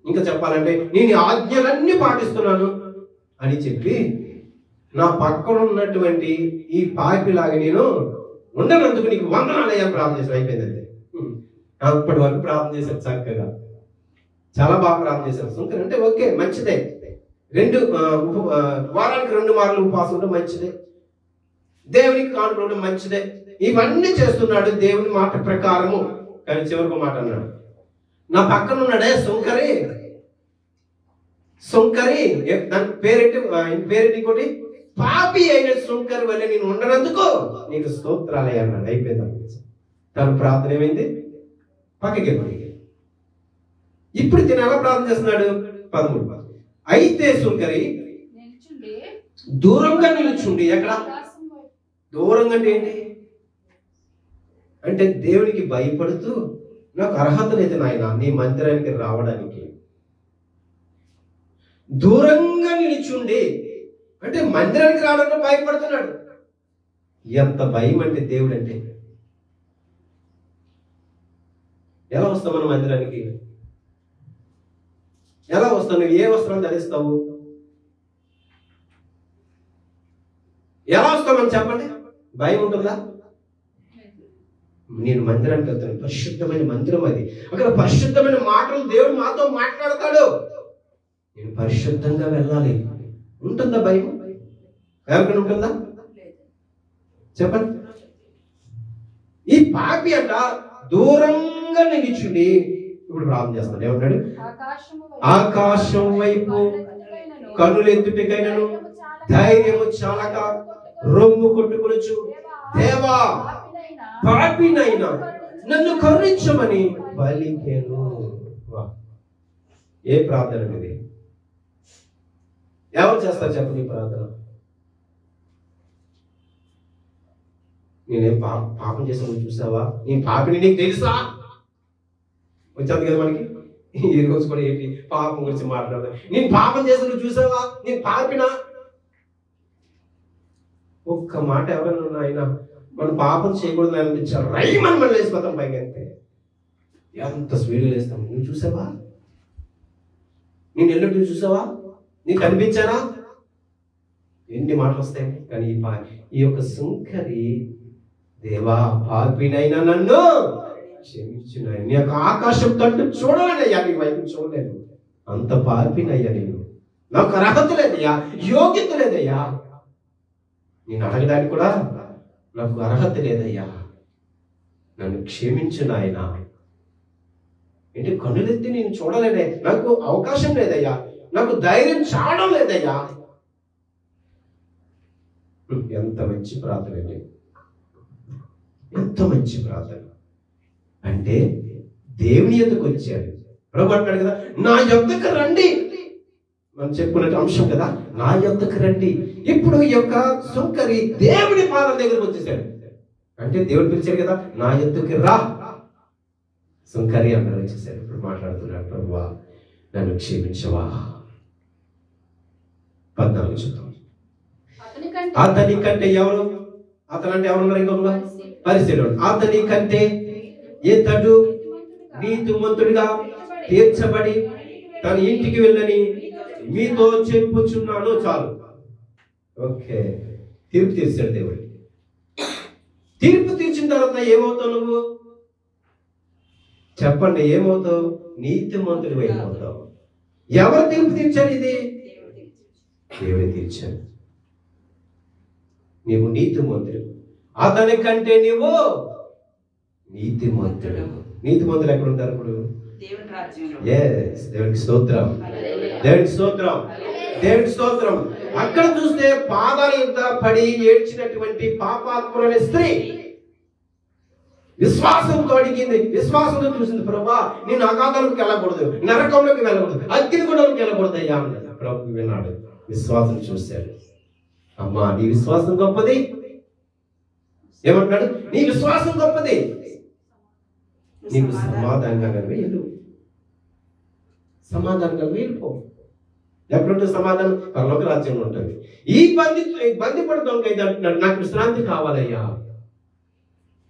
ఇంకా చెప్పాలంటే నేను ఆజ్ఞలన్నీ పాటిస్తున్నాను అని చెప్పి నా పక్కన ఉన్నటువంటి ఈ పాపిలాగా నేను ఉండనందుకు నీకు వందనాలయ్యా ప్రార్థన చేశాను. అయిపోయిందంటే అప్పటి వరకు ప్రార్థన చేశాను, చక్కగా చాలా బాగా ప్రార్థన చేశాను. సుంకరి అంటే ఓకే, మంచిదే. వారానికి 2 మార్లు ఉపవాసం ఉండడం మంచిదే, దేవునికి కానుకోవడం మంచిదే, ఇవన్నీ చేస్తున్నాడు దేవుని మాట ప్రకారము. కానీ చివరికి మాట అన్నాడు, నా పక్కన ఉన్నాడే సుంకరి దాని పేరెట్టి ఇంకోటి పాపి అయిన సుంకరి వల్ల నేను ఉండనందుకు నీకు స్తోత్రాలయ్యా అన్నాడు. అయిపోయింది. తన ప్రార్థన ఏమైంది? పక్కకి వెళ్ళిపోయింది. ఇప్పుడు తిన ఎలా ప్రార్థన చేస్తున్నాడు? 13. అయితే సుంకరి దూరంగా నిలుచుండి. ఎక్కడ దూరంగా అంటే ఏంటి అంటే దేవునికి భయపడుతూ, నాకు అర్హత లేదు నాయన నీ మందిరానికి రావడానికి. దూరంగా నిలుచుండి అంటే మందిరానికి రావడానికి భయపడుతున్నాడు. ఎంత భయం అంటే దేవుడు అంటే. ఎలా వస్తావు మన మందిరానికి? ఎలా వస్తావు? నువ్వు ఏ వస్త్రం ధరిస్తావు? ఎలా వస్తామని చెప్పండి. భయం ఉంటుందా? నేను మందిరానికి వెళ్తాను, పరిశుద్ధమైన మందిరం అది, అక్కడ పరిశుద్ధమైన మాటలు దేవుడు మాతో మాట్లాడతాడు, నేను పరిశుద్ధంగా వెళ్ళాలి. ఉంటుందా భయం? ఎవరికైనా ఉంటుందా చెప్పండి. ఈ పాపి అంట దూరంగా నిలిచుండి ఇప్పుడు ప్రార్థన చేస్తాడు. ఏమన్నాడు? ఆకాశం వైపు కన్నులెత్తుటకైనను ధైర్యము చాలక రొమ్ము కొట్టుకొనుచు, దేవా పాపినైనా నన్ను కరుణించమని పలికెను. ఏ ప్రార్థన ఇది? ఎవరు చేస్తారు చెప్పండి ఈ ప్రార్థన? నేనేం పాపం చేసాను చూసావా? నేను పాపిని నీకు తెలుసా? వచ్చేది కదా మనకి. ఈ రోజు కూడా ఏంటి పాపం గురించి మాట్లాడదాం. నేను పాపం చేసాను చూసావా? నేను పాపినా? ఒక్క మాట ఎవరైనా ఉన్నా ఆయన మనం పాపం చేయకూడదు అనిపించారు, రైమని మనం వేసిపోతాం పైకి. అంతే ఎంత స్పీడ్గా వేస్తాం. నువ్వు చూసావా? నేను ఎల్లుండి చూసావా? నీకు కనిపించానా? ఎన్ని మాటలు వస్తాయి. కానీ ఈ యొక్క సుంకరి, దేవా పాపినైనా నన్ను క్షమించిన, నీ యొక్క ఆకాశం తట్టు చూడలేనయ్యా, నీ వైపు చూడలేను, అంత పాపినయ్యా నేను, నాకు అర్హత లేదయ్యా, యోగ్యత లేదయ్యా, నేను అడగడానికి కూడా నాకు అర్హత లేదయ్యా, నన్ను క్షమించిన ఆయన. ఏంటి కన్నులెత్తి నేను చూడలేనే, నాకు అవకాశం లేదయ్యా, నాకు ధైర్యం చావడం లేదయ్యా. ఎంత మంచి ప్రార్థన అండి, ఎంత మంచి ప్రార్థన. అంటే దేవుని యొద్దకు వచ్చాడు. ప్రభు అంటాడు కదా, నా యొద్దకు రండి. మనం చెప్పుకునే అంశం కదా, నా యొద్దకు రండి. ఇప్పుడు ఈ యొక్క సుంకరి దేవుని పాదాల దగ్గరకు వచ్చేసాడు. అంటే దేవుడు పిలిచాడు కదా, నా యొద్దకు రా. సుంకరి అక్కడ వచ్చేసాడు. ఇప్పుడు మాట్లాడుతున్నాడు, ప్రభువా నన్ను క్షమించవా. 14 చూద్దాం. అతని కంటే ఎవరు? అతనంటే ఎవరున్నారు? ఇంకొక పరిశీలన. అతని కంటే ఇతడు నీతిమంతుడిగా తీర్చబడి తన ఇంటికి వెళ్ళని మీతో చెప్పుచున్నాను. చాలు. ఓకే, తీర్పు తీర్చాడు దేవుడు. తీర్పు తీర్చిన తర్వాత ఏమవుతావు నువ్వు? చెప్పండి, ఏమవుతావు? నీతిమంతుడి అయిపోతావు. ఎవరు తీర్పు తీర్చారు? ఇది దేవుడే తీర్చాడు. నీవు నీతిమంతుడు, అతని కంటే నీవు నీతిమంతుడు. నీతిమంతులు ఎక్కడ ఉంటారు ఇప్పుడు? దేవునికి స్తోత్రం, దేవునికి స్తోత్రం, దేవునికి స్తోత్రం. అక్కడ చూస్తే పాదాల యుద్ధ పడి ఏడ్చినటువంటి పాపాత్ములైన స్త్రీ విశ్వాసంతో అడిగింది, విశ్వాసంతో చూసింది. ప్రభువా నేను అగాధంలోకి వెళ్ళకూడదు, నరకంలోకి వెళ్ళకూడదు, అగ్నిగుండంలోకి వెళ్ళకూడదు అయ్యా అన్నది. ప్రభు విన్నాడు, విశ్వాసం చూశాడు. అమ్మా నీ విశ్వాసం గొప్పది. ఏమంటున్నాడు? నీ విశ్వాసం గొప్పది, నీకు సమాధానంగా వెళ్ళు, సమాధానంగా వెళ్ళిపో. ఎక్కడుంటే సమాధానం? పరలోక రాజ్యంలో ఉంటుంది. ఈ బందిపడుతుంది అంటున్నాడు, నాకు విశ్రాంతి కావాలయ్యా.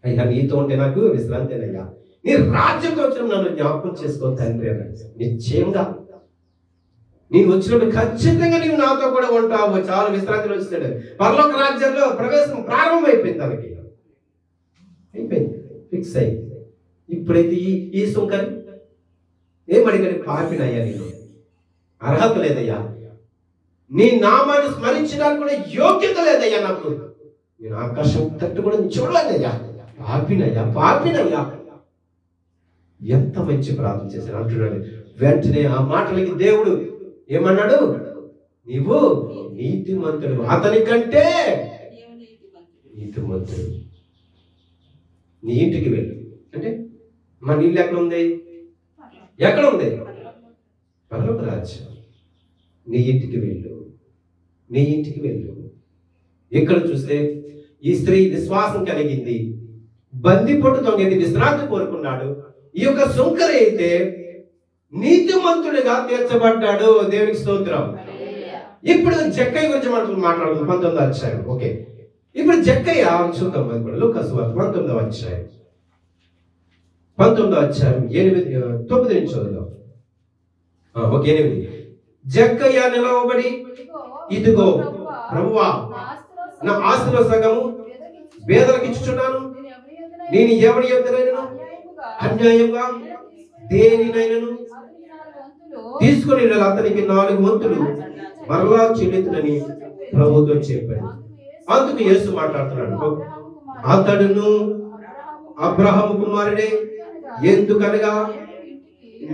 అయ్యా నీతో ఉంటే నాకు విశ్రాంతినయ్యా, నీ రాజ్యంతో వచ్చిన నన్ను జ్ఞాపకం చేసుకో తండ్రి అన్నాడు. నిశ్చయంగా నేను వచ్చినప్పుడు ఖచ్చితంగా నీవు నాతో కూడా ఉంటావు, చాలా విశ్రాంతిలో వచ్చాడు. పరలోక రాజ్యంలో ప్రవేశం ప్రారంభమైపోయింది, తనకి అయిపోయింది, ఫిక్స్ అయింది. ఇప్పుడైతే ఈ సుంకరి ఏమడిగాడు? పాపినయ్యా, నేను అర్హత లేదయ్యా, నీ నామాన్ని స్మరించడానికి కూడా యోగ్యత లేదయ్యా, నాకు నేను ఆకాశం తట్టు కూడా చూడలేదయ్యా, పాపినయ్యా. ఎంత మంచి ప్రార్థన చేశాను అంటున్నాడు. వెంటనే ఆ మాటలకి దేవుడు ఏమన్నాడు? నీవు నీతిమంతుడు, అతని కంటే నీతిమంతుడు, నీ ఇంటికి వెళ్ళు. అంటే మన ఇల్లు ఎక్కడ ఉంది? ఎక్కడ ఉంది? పరలోక రాజ్యం. నీ ఇంటికి వెళ్ళు, నీ ఇంటికి వెళ్ళు. ఇక్కడ చూస్తే ఈ స్త్రీ విశ్వాసం కలిగింది, బందిపోటు దొంగది విశ్రాంతి కోరుకున్నాడు. ఈ యొక్క సుంకరి అయితే నీతిమంతుడిగా తీర్చబడ్డాడు. దేవునికి స్తోత్రం. ఇప్పుడు జక్కయ్య గురించి మనం మాట్లాడుకుందాం. 19వ అధ్యాయం. ఓకే, ఇప్పుడు జక్కయ్య చూద్దాం. లూకాసు వార్త 19వ అధ్యాయం 9 నుంచి చదువుదాం. ఓకే, 8. జక్కయ్య నిలవబడి, ఇదిగో ప్రభువా, నా ఆస్తిలో సగము పేదలకు ఇచ్చుచున్నాను. నేను ఎవరి యొద్దనైనను అన్యాయంగా దేనినైనను తీసుకుని అతనికి 4 వంతులు మరలా చెల్లించునని ప్రభుతో చెప్పాడు. అందుకు యేసు మాట్లాడుతున్నాడు, అతడును అబ్రహాము కుమారుడే, ఎందుకనగా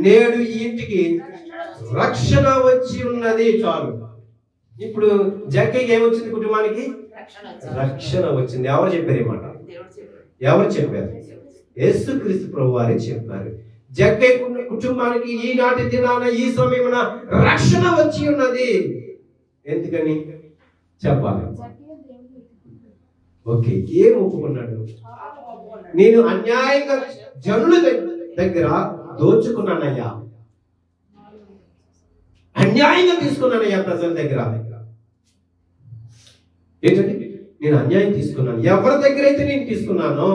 నేడు ఈ ఇంటికి రక్షణ వచ్చి ఉన్నది. చాలు. ఇప్పుడు జక్కయ్యకి ఏమొచ్చింది? కుటుంబానికి రక్షణ వచ్చింది. ఎవరు చెప్పారు ఈ మాట? ఎవరు చెప్పారు? యేసుక్రీస్తు ప్రభు వారే చెప్పారు. జక్కయ్య కుటుంబానికి ఈనాటి దినాన ఈ సమయమున రక్షణ వచ్చి ఉన్నది. ఎందుకని చెప్పాలి? ఓకే, ఏం ఒప్పుకున్నాడు? నేను అన్యాయంగా జనుల దగ్గర దోచుకున్నానయ్యా, అన్యాయంగా తీసుకున్నానయ్యా ప్రజల దగ్గర. ఏంటంటే నేను అన్యాయం తీసుకున్నాను. ఎవరి దగ్గర అయితే నేను తీసుకున్నానో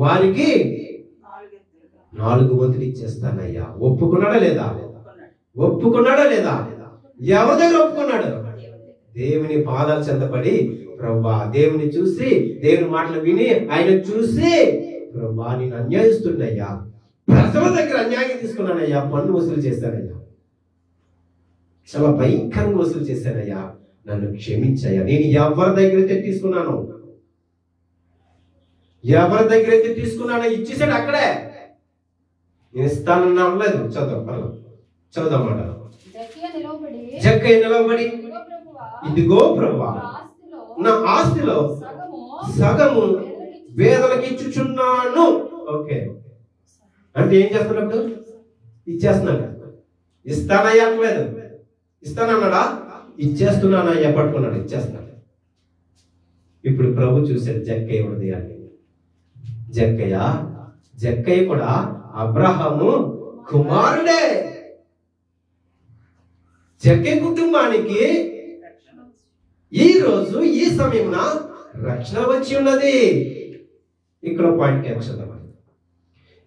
వారికి 4 వంతులు ఇచ్చేస్తానయ్యా. ఒప్పుకున్నాడా లేదా? ఒప్పుకున్నాడా లేదా? ఎవరి దగ్గర ఒప్పుకున్నాడు? దేవుని పాదాలు చెందపడి, ప్రభువా, దేవుని చూసి, దేవుని మాటలు విని, ఆయన చూసి, ప్రభువా నేను అన్యాయిస్తున్నాయ్యా, ప్రజల దగ్గర అన్యాయం తీసుకున్నానయ్యా, పన్ను వసూలు చేశానయ్యా, చాలా భయంకరంగా వసూలు చేశానయ్యా, నన్ను క్షమించయ్యా. నేను ఎవరి దగ్గర అయితే తీసుకున్నాను, ఎవరి దగ్గర అయితే తీసుకున్నానో ఇచ్చేసాడు అక్కడే. నేను ఇస్తానన్నా అనలేదు. చదువుదాం మాట. జక్కయ్య నిలవబడి, ఇదిగో ప్రభువా, నా ఆస్తిలో సగము పేదలకు ఇచ్చుచున్నాను. ఓకే, అంటే ఏం చేస్తున్నప్పుడు? ఇచ్చేస్తున్నాడు. ఇస్తానయ్యా అనలేదు, ఇస్తానన్నాడా? ఇచ్చేస్తున్నానయ్యా, పట్టుకున్నాడు, ఇచ్చేస్తున్నాడు. ఇప్పుడు ప్రభు చూశాడు జక్కయ్య హృదయాన్ని. జక్కయ్య కూడా అబ్రహాము కుమారుడే. జక్కయ్య కుటుంబానికి ఈ రోజు ఈ సమయమున రక్షణ వచ్చి ఉన్నది. ఇక్కడ పాయింట్ క్యాప్చర్.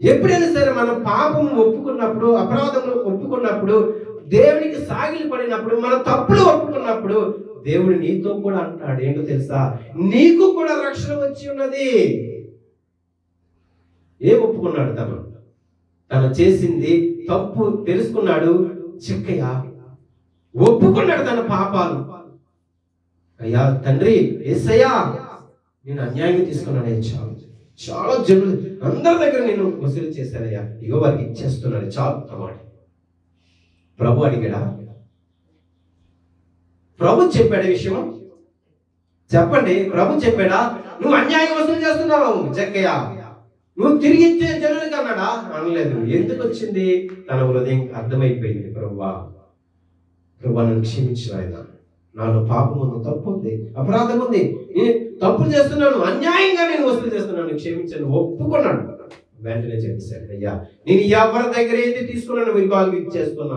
ఎప్పుడైనా సరే మనం పాపం ఒప్పుకున్నప్పుడు, అపరాధం ఒప్పుకున్నప్పుడు, దేవునికి సాగిలి పడినప్పుడు, మన తప్పులు ఒప్పుకున్నప్పుడు, దేవుడు నీతో కూడా అంటాడు. ఏంటో తెలుసా? నీకు కూడా రక్షణ వచ్చి ఉన్నది. ఏం ఒప్పుకున్నాడు? తను చేసింది తప్పు తెలుసుకున్నాడు. జక్కయ్య ఒప్పుకున్నాడు తన పాపాలు. అయ్యా తండ్రి, యేసయ్యా, నేను అన్యాయంగా తీసుకున్నాను, చాలా జనులు అందరి దగ్గర నేను వసూలు చేశానయ్యా, ఇగో వారికి ఇచ్చేస్తున్నాను, చాలు అన్నమాట. ప్రభు అడిగాడా? ప్రభు చెప్పాడు విషయం? చెప్పండి, ప్రభు చెప్పాడా? నువ్వు అన్యాయం వసూలు చేస్తున్నావు జక్కయ్య, నువ్వు తిరిగి ఇచ్చే జనులకి అన్నాడా? అనలేదు. ఎందుకు వచ్చింది? తన హృదయం అర్థమైపోయింది. ప్రభువా నన్ను క్షమించు ఆయన, నాలో పాపం ఉంది, తప్పు ఉంది, అపరాధం ఉంది, నేను తప్పులు చేస్తున్నాను, అన్యాయంగా నేను వసూలు చేస్తున్నాను, క్షమించండి ఒప్పుకున్నాడు. వెంటనే చెప్పేశాడు, అయ్యా నేను ఎవరి దగ్గర ఏది తీసుకున్నాను విభాగం ఇచ్చేస్తున్నాడు.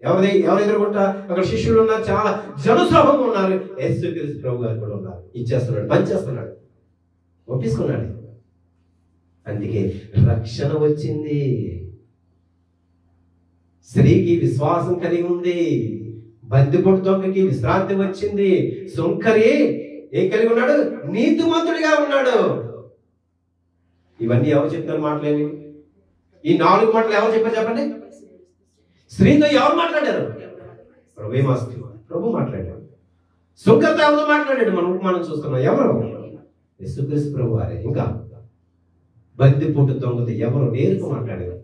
అక్కడ ఎవరు ఎదుర్కొంటా, అక్కడ శిష్యులు ఉన్నారు, చాలా జనసమూహం ఉన్నారు, యేసుక్రీస్తు ప్రభు గారు కూడా ఉన్నారు. ఇచ్చేస్తున్నాడు, పనిచేస్తున్నాడు, ఒప్పించుకున్నాడు. అందుకే రక్షణ వచ్చింది. స్త్రీకి విశ్వాసం కలిగి ఉంది, బందిపోటు దొంగకి విశ్రాంతి వచ్చింది, సుంకరి ఏం కలిగి ఉన్నాడు, నీతిమంతుడిగా ఉన్నాడు. ఇవన్నీ ఎవరు చెప్తారు మాటలేని? ఈ 4 మాటలు ఎవరు చెప్పారు చెప్పండి? స్త్రీతో ఎవరు మాట్లాడారు? ప్రభు మాట్లాడాడు. సుంకరితో ఎవరు మాట్లాడాడు? మనం చూస్తున్నాం. ఎవరు? యేసుక్రీస్తు ప్రభు వారే. ఇంకా బందిపోటు దొంగతో ఎవరు నేరుగా మాట్లాడారు?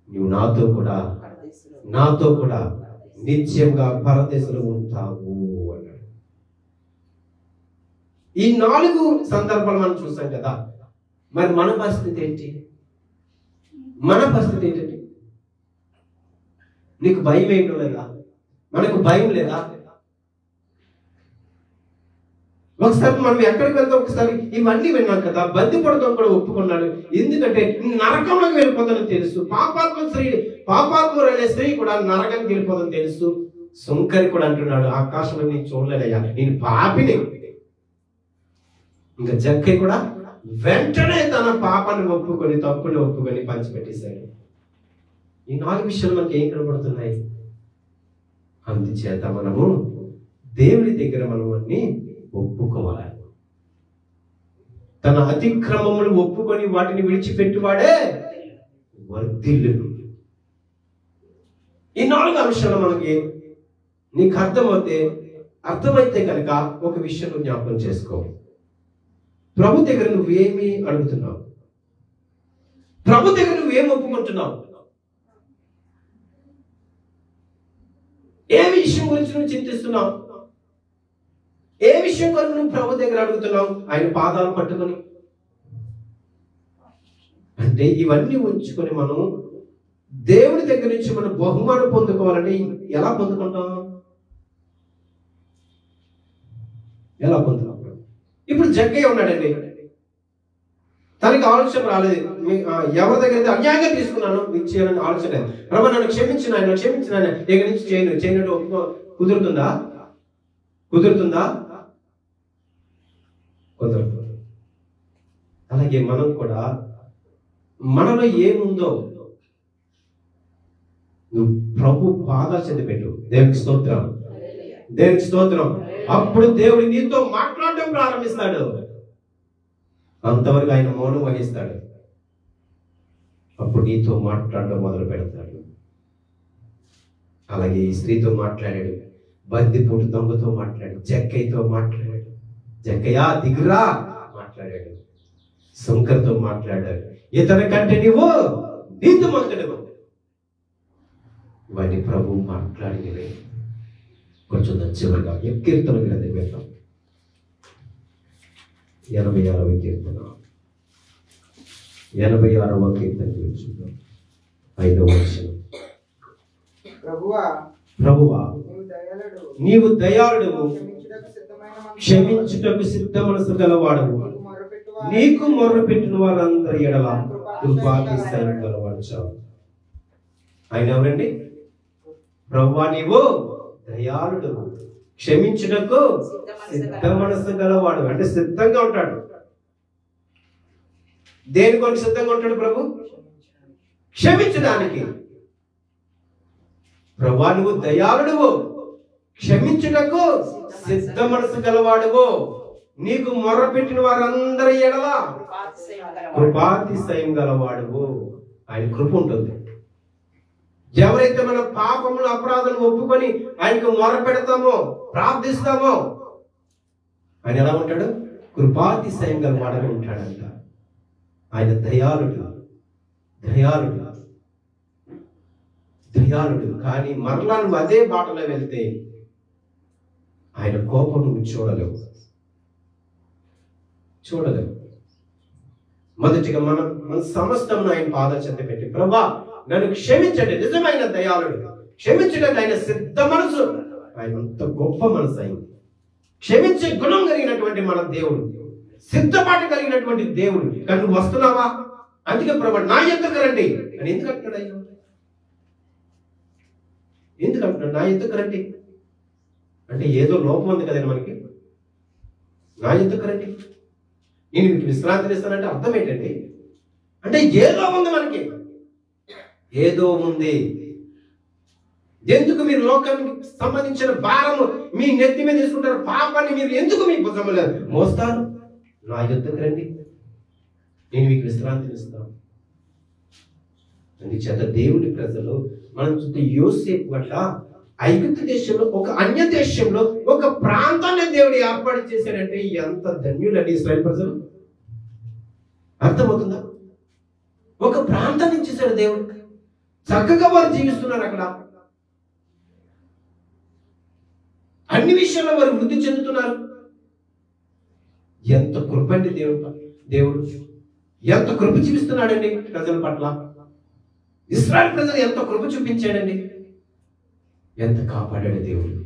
నువ్వు నాతో కూడా నిత్యంగా పరదేశంలో ఉంటావు అన్నాడు. ఈ 4 సందర్భాలు మనం చూసాం కదా. మరి మన పరిస్థితి ఏంటి? నీకు భయం ఏంటో లేదా? మనకు భయం లేదా? ఒకసారి మనం ఎక్కడికి వెళ్తాం, ఒకసారి ఇవన్నీ విన్నాం కదా. బందిపడతాం కూడా ఒప్పుకున్నాడు. ఎందుకంటే నరకంలోకి వెళ్ళిపోతుందని తెలుసు. పాపాత్మురైన స్త్రీ కూడా నరకానికి వెళ్ళిపోతుందని తెలుసు. సుంకరి కూడా అంటున్నాడు, ఆకాశంలో నీకు చూడలేదయ్యా, నేను పాపిని. ఇంకా జక్కయ్య కూడా వెంటనే తన పాపాన్ని ఒప్పుకొని, తప్పుని ఒప్పుకొని పంచిపెట్టేశాడు. ఈ 4 విషయాలు మనకి ఏం కనబడుతున్నాయి? అందుచేత మనము దేవుని దగ్గర మనం అన్ని ఒప్పుకోవాలి. తన అతిక్రమములు ఒప్పుకొని వాటిని విడిచిపెట్టువాడే వర్ధిల్లును. ఈ 4 అంశాలు మనకి నీకు అర్థమైతే కనుక ఒక విషయం జ్ఞాపకం చేసుకో. ప్రభు దగ్గర నువ్వేమి అడుగుతున్నావు? ప్రభు దగ్గర నువ్వేమి ఒప్పుకుంటున్నావు? ఏ విషయం గురించి నువ్వు చింతిస్తున్నావు? ఏ విషయం కొరకు నువ్వు ప్రభు దగ్గర అడుగుతున్నావు? ఆయన పాదాలు పట్టుకొని. అంటే ఇవన్నీ ఉంచుకొని మనం దేవుడి దగ్గర నుంచి మనం బహుమానం పొందుకోవాలంటే ఎలా పొందుకుంటాం? ఇప్పుడు జక్కయ్య ఉన్నాడండి, తనకి ఆలోచన రాలేదు. ఎవరి దగ్గర అయితే అన్యాయంగా తీసుకున్నాను మీకు చేయాలని ఆలోచన లేదు. ప్రభు నన్ను క్షమించిన దగ్గర నుంచి చేయనట్టు కుదురుతుందా? కుదరదు. అలాగే మనం కూడా మనలో ఏముందో నువ్వు ప్రభు పాదాల చెంత పెట్టు. దేవునికి స్తోత్రం. అప్పుడు దేవుడు నీతో మాట్లాడటం ప్రారంభిస్తాడు. అంతవరకు ఆయన మౌనం వహిస్తాడు. అప్పుడు నీతో మాట్లాడడం మొదలు పెడతాడు. అలాగే ఈ స్త్రీతో మాట్లాడాడు, బందిపోటు దొంగతో మాట్లాడాడు, జక్కయ్యతో మాట్లాడాడు, జక్కయ్య దిగురా మాట్లాడాడు, సుంకరితో మాట్లాడాడు, ఇతని కంటే నీవు నీతిమంతుడు. ఇవన్నీ ప్రభు మాట్లాడినవే. కొంచెం చివరిగా కీర్తన గ్రంథం వెళ్తాం. 86వ కీర్తన 86వ కీర్తన చూద్దాం. 5వ వచనం. ప్రభువా నీవు దయాళుడు, క్షమించుటకు సిద్ధ మనసు గలవాడవు, నీకు మొర్ర పెట్టిన వారందరి ఎడల కృపాతిశయం గలవాడు చాలు. ఆయన ఎవరండి? ప్రభువా నీవు దయాళుడు, క్షమించుటకు సిద్ధ మనసు గలవాడు. అంటే సిద్ధంగా ఉంటాడు. దేని కొరకు సిద్ధంగా ఉంటాడు ప్రభు? క్షమించడానికి. ప్రభువా నువ్వు దయాళుడువు, క్షమించుటకు సిద్ధ మనసు గలవాడువు, నీకు మొర్ర పెట్టిన వారందరి ఎడల కృపాతిశయం గలవాడువు. ఆయన కృప ఉంటుంది. ఎవరైతే మన పాపములు అపరాధాలు ఒప్పుకొని ఆయనకు మొర పెడతామో, ప్రార్థిస్తామో, ఆయన ఎలా ఉంటాడు? కృపాతిశయం గలవాడని ఉంటాడంట. ఆయన దయాళుడు. కానీ మరలా నువ్వు అదే బాటలో వెళ్తే ఆయన కోపం నువ్వు చూడలేవు. మొదటిగా మన సమస్తం ఆయన పాదాల చెంత పెట్టి, ప్రభా నన్ను క్షమించండి, నిజమైన దయాళుడు, క్షమించడానికి ఆయన సిద్ధ మనసు, ఆయన అంత గొప్ప మనసు, ఆయన క్షమించే గుణం కలిగినటువంటి మన దేవుడు, సిద్ధపాటు కలిగినటువంటి దేవుడు. కానీ నువ్వు వస్తున్నావా? అందుకే ప్రభు నా ఎద్దకు రండి అని ఎందుకు అంటున్నాడు? ఆయన ఎందుకు అంటున్నాడు నా ఎద్దకు రండి అంటే? ఏదో లోపం ఉంది కదండి మనకి. నా ఎద్దకు రండి, నేను మీకు విశ్రాంతిని ఇస్తానంటే అర్థం ఏంటండి? అంటే ఏదో ఉంది మనకి, ఏదో ఉంది. ఎందుకు మీరు లోకానికి సంబంధించిన భారము మీ నెత్తి మీద తీసుకుంటారు? పాపాన్ని మీరు ఎందుకు మీ భుజంలో మోస్తారు? నా యుద్ధకు రండి, నేను మీకు విశ్రాంతిని ఇస్తాను. అందుచేత దేవుని ప్రజలు మనం చూస్తే యోసేపు వల్ల ఐగుప్తు దేశంలో, ఒక అన్య దేశంలో ఒక ప్రాంతాన్ని దేవుడు ఏర్పాటు చేశాడంటే ఎంత ధన్యులండి ఇశ్రాయేలు ప్రజలు. అర్థమవుతుందా? ఒక ప్రాంతాన్ని ఇచ్చేసాడు దేవుడు, చక్కగా వారు జీవిస్తున్నారు అక్కడ, అన్ని విషయాల్లో వారు వృద్ధి చెందుతున్నారు. ఎంత కృపండి దేవుడు ఎంత కృప చూపిస్తున్నాడండి ప్రజల పట్ల. ఇశ్రాయేలు ప్రజలు ఎంత కృప చూపించాడండి, ఎంత కాపాడాడు దేవుడు.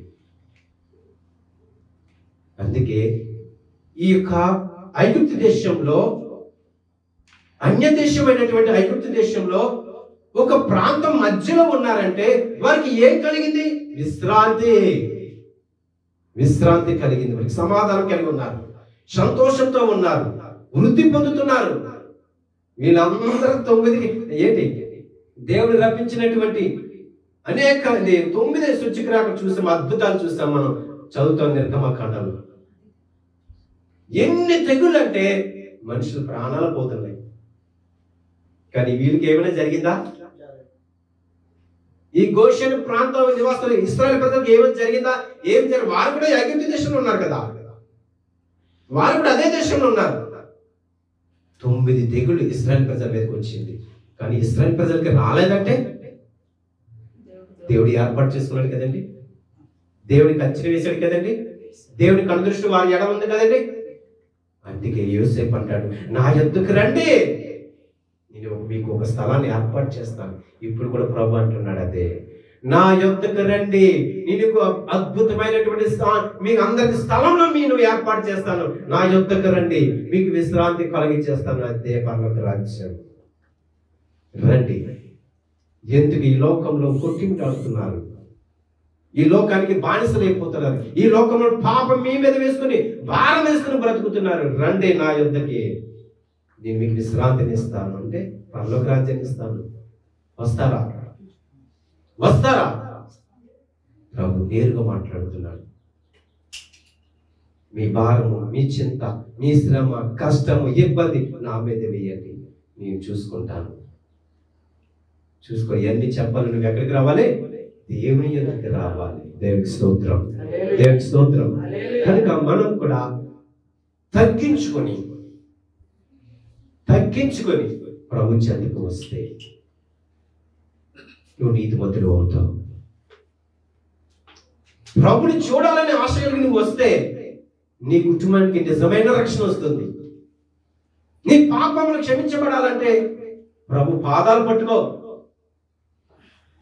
అందుకే ఈ యొక్క ఐగుప్తు దేశంలో, అన్య దేశమైనటువంటి ఐగుప్తు దేశంలో ఒక ప్రాంతం మధ్యలో ఉన్నారంటే వారికి ఏం కలిగింది? విశ్రాంతి కలిగింది. వారికి సమాధానం కలిగి ఉన్నారు, సంతోషంతో ఉన్నారు, వృద్ధి పొందుతున్నారు. వీళ్ళందరూ 9 ఏంటి దేవుడు రప్పించినటువంటి అనేక 9 సూచక్రియలు చూసాం, అద్భుతాలు చూసాం. మనం చదువుతాం నిర్గమకాండంలో. ఎన్ని తెగుళ్ళు అంటే మనుషులు ప్రాణాలు పోతున్నాయి. కానీ వీళ్ళకి ఏమైనా జరిగిందా? ఈ గోషెను ప్రాంతం నివాసులు ఇశ్రాయేలు ప్రజలకు ఏమైనా జరిగిందా? ఏం జరిగింది? వారు కూడా ఐగుప్తు దేశంలో ఉన్నారు కదా, వారు కూడా అదే దేశంలో ఉన్నారు. 9 తెగుళ్ళు ఇశ్రాయేలు ప్రజల మీదకి వచ్చింది. కానీ ఇశ్రాయేలు ప్రజలకి రాలేదంటే దేవుడు ఏర్పాటు చేసుకున్నాడు కదండి, దేవుడికి కంచె వేశాడు కదండి, దేవుడి కనుదృష్టి వారి ఎడ ఉంది కదండి. అందుకే యోసేపు అంటాడు, నా యొద్దకు రండి, నేను మీకు ఒక స్థలాన్ని ఏర్పాటు చేస్తాను. ఇప్పుడు కూడా ప్రభు అంటున్నాడు అదే, నా యొద్దకు రండి, నేను అద్భుతమైనటువంటి మీకు అందరికి స్థలంలో నేను ఏర్పాటు చేస్తాను. నా యొద్దకు రండి, మీకు విశ్రాంతి కలిగించేస్తాను. అదే పరలోక రాజ్యం. రండి. ఎందుకు ఈ లోకంలో కొట్టిమిటాడుతున్నారు? ఈ లోకానికి బానిసలైపోతున్నారు. ఈ లోకంలో పాపం మీ మీద వేసుకుని, భారం వేసుకుని బ్రతుకుతున్నారు. రండి నా యొద్దకి, నేను మీకు విశ్రాంతిని ఇస్తాను అంటే పరలోక రాజ్యాన్ని ఇస్తాను. వస్తారా? ప్రభు నేరుగా మాట్లాడుతున్నాడు. మీ భారము, మీ చింత, మీ శ్రమ, కష్టము, ఇబ్బంది నా మీద వేయండి, నేను చూసుకుంటాను. చూసుకో. ఎన్ని చెప్పాలి? నువ్వు ఎక్కడికి రావాలి? దేవుని ఎదుటికి రావాలి. దేవునికి స్తోత్రం, దేవునికి స్తోత్రం. కనుక మనం కూడా తగ్గించుకొని ప్రభు చెంతకు వస్తే నువ్వు నీతిమంతుడు అవుతావు. ప్రభుని చూడాలని ఆశ కలిగి నువ్వు వస్తే నీ కుటుంబానికి నిజమైన రక్షణ వస్తుంది. నీ పాపములు క్షమించబడాలంటే ప్రభు పాదాలు పట్టుకో.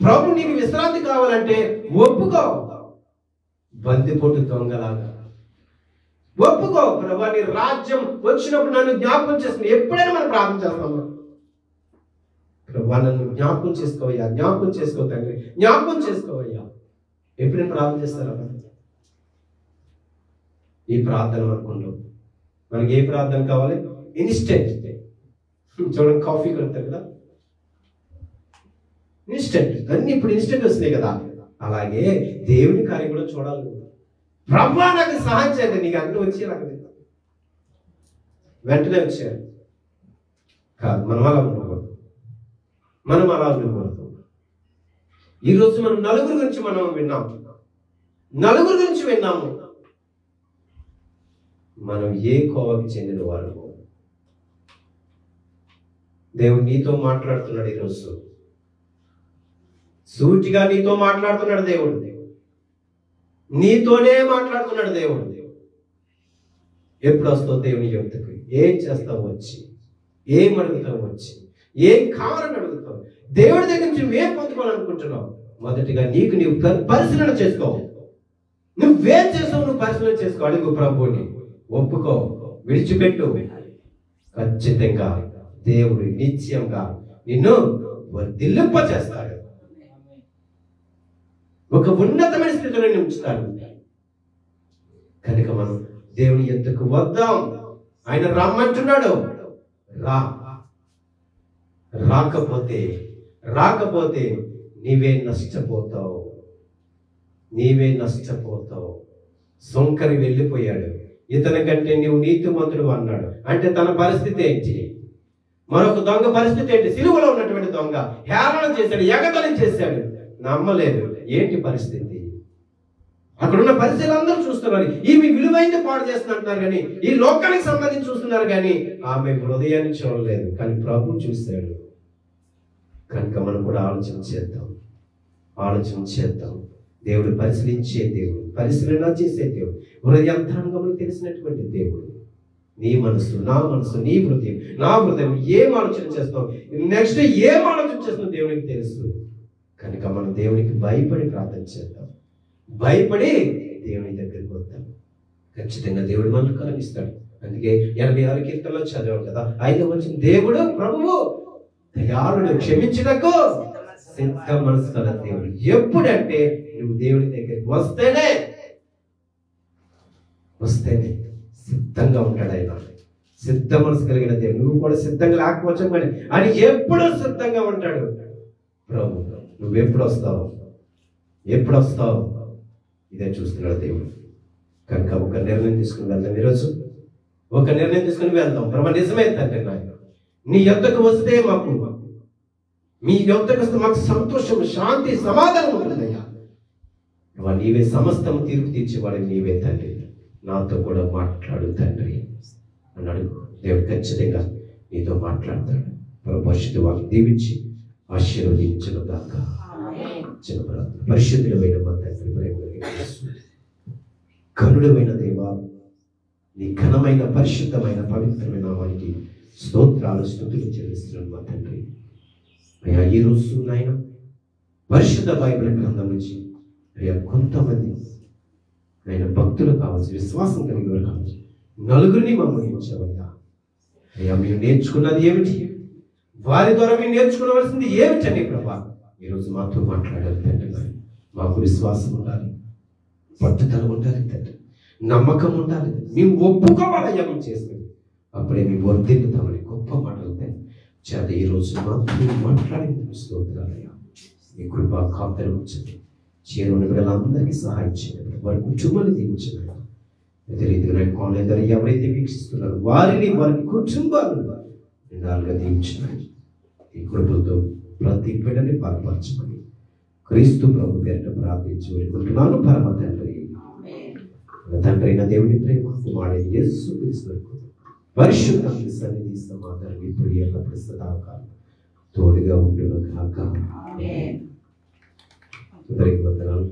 ప్రభు నీకు విశ్రాంతి కావాలంటే ఒప్పుకో. బందిపోటు దొంగలాగా ఒప్పుకో. ప్రభు నీ రాజ్యం వచ్చినప్పుడు నన్ను జ్ఞాపకం చేసుకుని. ఎప్పుడైనా మనం ప్రార్థన చేస్తాము, ప్రభు నన్ను జ్ఞాపకం చేసుకోవయ్యా, జ్ఞాపకం చేసుకో తండ్రి, జ్ఞాపకం చేసుకోవయ్యా. ఎప్పుడైనా ప్రార్థన చేస్తారా? ఈ ప్రార్థన అనుకుంటాం. మనకి ఏ ప్రార్థన కావాలి? ఇన్స్టెంట్. చూడండి, కాఫీ కొడతారు కదా, ఇన్స్టెంట్. అన్ని ఇప్పుడు ఇన్స్టెంట్ వస్తున్నాయి కదా. అలాగే దేవుని కార్యం కూడా చూడాలి. బ్రహ్మా నాకు సహాయం చేయండి, నీకు అన్ని వచ్చి నాకు వెంటనే వచ్చారు కాదు. మనం అలా ఉండకూడదు. ఈరోజు మనం నలుగురు గురించి విన్నాము. మనం ఏ కోవకి చెందిన వారు? దేవుడు నీతో మాట్లాడుతున్నాడు ఈరోజు. సూటిగా నీతో మాట్లాడుతున్నాడు దేవుడు. నీతోనే మాట్లాడుతున్నాడు దేవుడు. ఎప్పుడు వస్తావు దేవుని యొద్దకు? ఏం చేస్తావు వచ్చి? ఏం అడుగుతావు వచ్చి? ఏం కావాలని అడుగుతావు? దేవుడి దగ్గర నుంచి నువ్వేం పొందుకోవాలనుకుంటున్నావు? మొదటిగా నీకు నీవు పరిశీలన చేసుకో. నువ్వేం చేసావు నువ్వు పరిశీలన చేసుకో. అడుగు ప్రభువుని, ఒప్పుకో, విడిచిపెట్టు. ఖచ్చితంగా దేవుడు నిత్యంగా నిన్ను వర్ధిల్లింప చేస్తాడు. ఒక ఉన్నతమైన స్థితిలో ఉంచుతాడు. కనుక మనం దేవుని ఎద్దుకు వద్దాం. ఆయన రమ్మంటున్నాడు. రాకపోతే నీవే నష్టపోతావు. సొంకరి వెళ్ళిపోయాడు. ఇతని కంటే నీవు నీతిమంతుడు అన్నాడు. అంటే తన పరిస్థితి ఏంటి? మరొక దొంగ పరిస్థితి ఏంటి? సిలువలో ఉన్నటువంటి దొంగ హేళన చేశాడు, ఎగతళి చేశాడు, నమ్మలేదు. ఏంటి పరిస్థితి? అక్కడున్న పరిస్థితులందరూ చూస్తున్నారు. ఈమె విలువైంది పాడు చేస్తున్నారు కానీ, ఈ లోకానికి సంబంధించి చూస్తున్నారు కానీ ఆమె హృదయాన్ని చూడలేదు. కానీ ప్రభు చూశాడు. కనుక మనం కూడా ఆలోచన చేద్దాం. దేవుడు పరిశీలించే దేవుడు, పరిశీలన చేసే దేవుడు, హృదయాంతరంగంలో తెలిసినటువంటి దేవుడు. నీ మనసు, నా మనసు, నీ హృదయం, నా హృదయం ఏం ఆలోచన చేస్తావు, నెక్స్ట్ ఏం ఆలోచన చేస్తావు దేవునికి తెలుసు. కనుక మనం దేవునికి భయపడి ప్రార్థన చేద్దాం. భయపడి దేవుని దగ్గరికి వద్దాం. ఖచ్చితంగా దేవుడు మనకు కరుణిస్తాడు. అందుకే 86 కీర్తనలో చదివాం కదా, 5వ వచనం, దేవుడు ప్రభువు దయాళుడు, క్షమించుటకు సిద్ధ మనసు గల దేవుడు. ఎప్పుడంటే నువ్వు దేవుని దగ్గరికి వస్తేనే సిద్ధంగా ఉంటాడు ఆయన. సిద్ధ మనసు కలిగిన దేవుడు. నువ్వు కూడా సిద్ధంగా లేకపోవచ్చు కానీ ఆయన ఎప్పుడు సిద్ధంగా ఉంటాడు. ప్రభు నువ్వెప్పుడు వస్తావు ఇదే చూస్తున్నాడు దేవుడు. కనుక ఒక నిర్ణయం తీసుకుని వెళ్దాం. ఈరోజు ఒక నిర్ణయం తీసుకుని వెళ్దాం. ప్రభు నిజమే తండ్రి, నాయన నీ యొద్దకు వస్తే మీ యొద్దకు వస్తే మాకు సంతోషం, శాంతి, సమాధానం ఉంటుందయ్యా. నీవే సమస్తం తీర్పు తీర్చేవాడు నీవే తండ్రి. నాతో కూడా మాట్లాడు తండ్రి అన్నాడు. దేవుడు ఖచ్చితంగా నీతో మాట్లాడతాడు. ప్రభు పరిశుద్ధ వారిని దీవించి ఆశీర్వదించను గాక. పరిశుద్ధుడమైన మా తండ్రి, కరుణమైన దేవా, నీ ఘనమైన పరిశుద్ధమైన పవిత్రమైన నామానికి స్తోత్రాలు, స్తుతులు చెల్లిస్తున్నాను మా తండ్రి. అయ్యా ఈ రోజు నాయన పరిశుద్ధ బైబిల్ గ్రంథం నుంచి అయ్యా కొంతమంది ఆయన భక్తులు కావచ్చు, విశ్వాసం కలిగి వారు కావచ్చు, నలుగురిని మమ్మల్ని ఇచ్చావయ్యా. అయ్యా మేము నేర్చుకున్నది ఏమిటి, వారి ద్వారా మేము నేర్చుకోవలసింది ఏమిటండి ప్రభా? ఈరోజు మాతో మాట్లాడాలి తండ్రి. మాకు విశ్వాసం ఉండాలి, పట్టుదల ఉండాలి తండ్రి, నమ్మకం ఉండాలి. మేము ఒప్పుకోవాలయ్యా మేము చేసినది, అప్పుడే మేము వర్ధిల్లుతామని గొప్ప మాటలు తండ్రి చేత ఈరోజు మాట్లాడింది. స్తోత్రాలయ్యా. మీ కృప కాపుదల ఉంచండి. చేరువుని పిల్లలందరికీ సహాయం చేయండి. వారి కుటుంబాన్ని దీవించండి. అదే రీతిగా ఆన్లైన్ ద్వారా ఎవరైతే వీక్షిస్తున్నారో వారి కుటుంబాలను నిండాలుగా దీవించండి. ఈ కృపలతో ప్రతి బిడ్డని బలపరచమని క్రీస్తు ప్రభు పేరిట ప్రార్థించి వేడుకుంటున్నాను పరమ తండ్రి. తండ్రి అయిన దేవుని ప్రేమ, కుమారుడైన యేసు క్రీస్తు పరిశుద్ధ సన్నిధి సమాధానం ఇప్పుడు ఎల్లప్పుడు సదాకాలం తోడుగా ఉండును గాక. అందరికీ వందనాలు.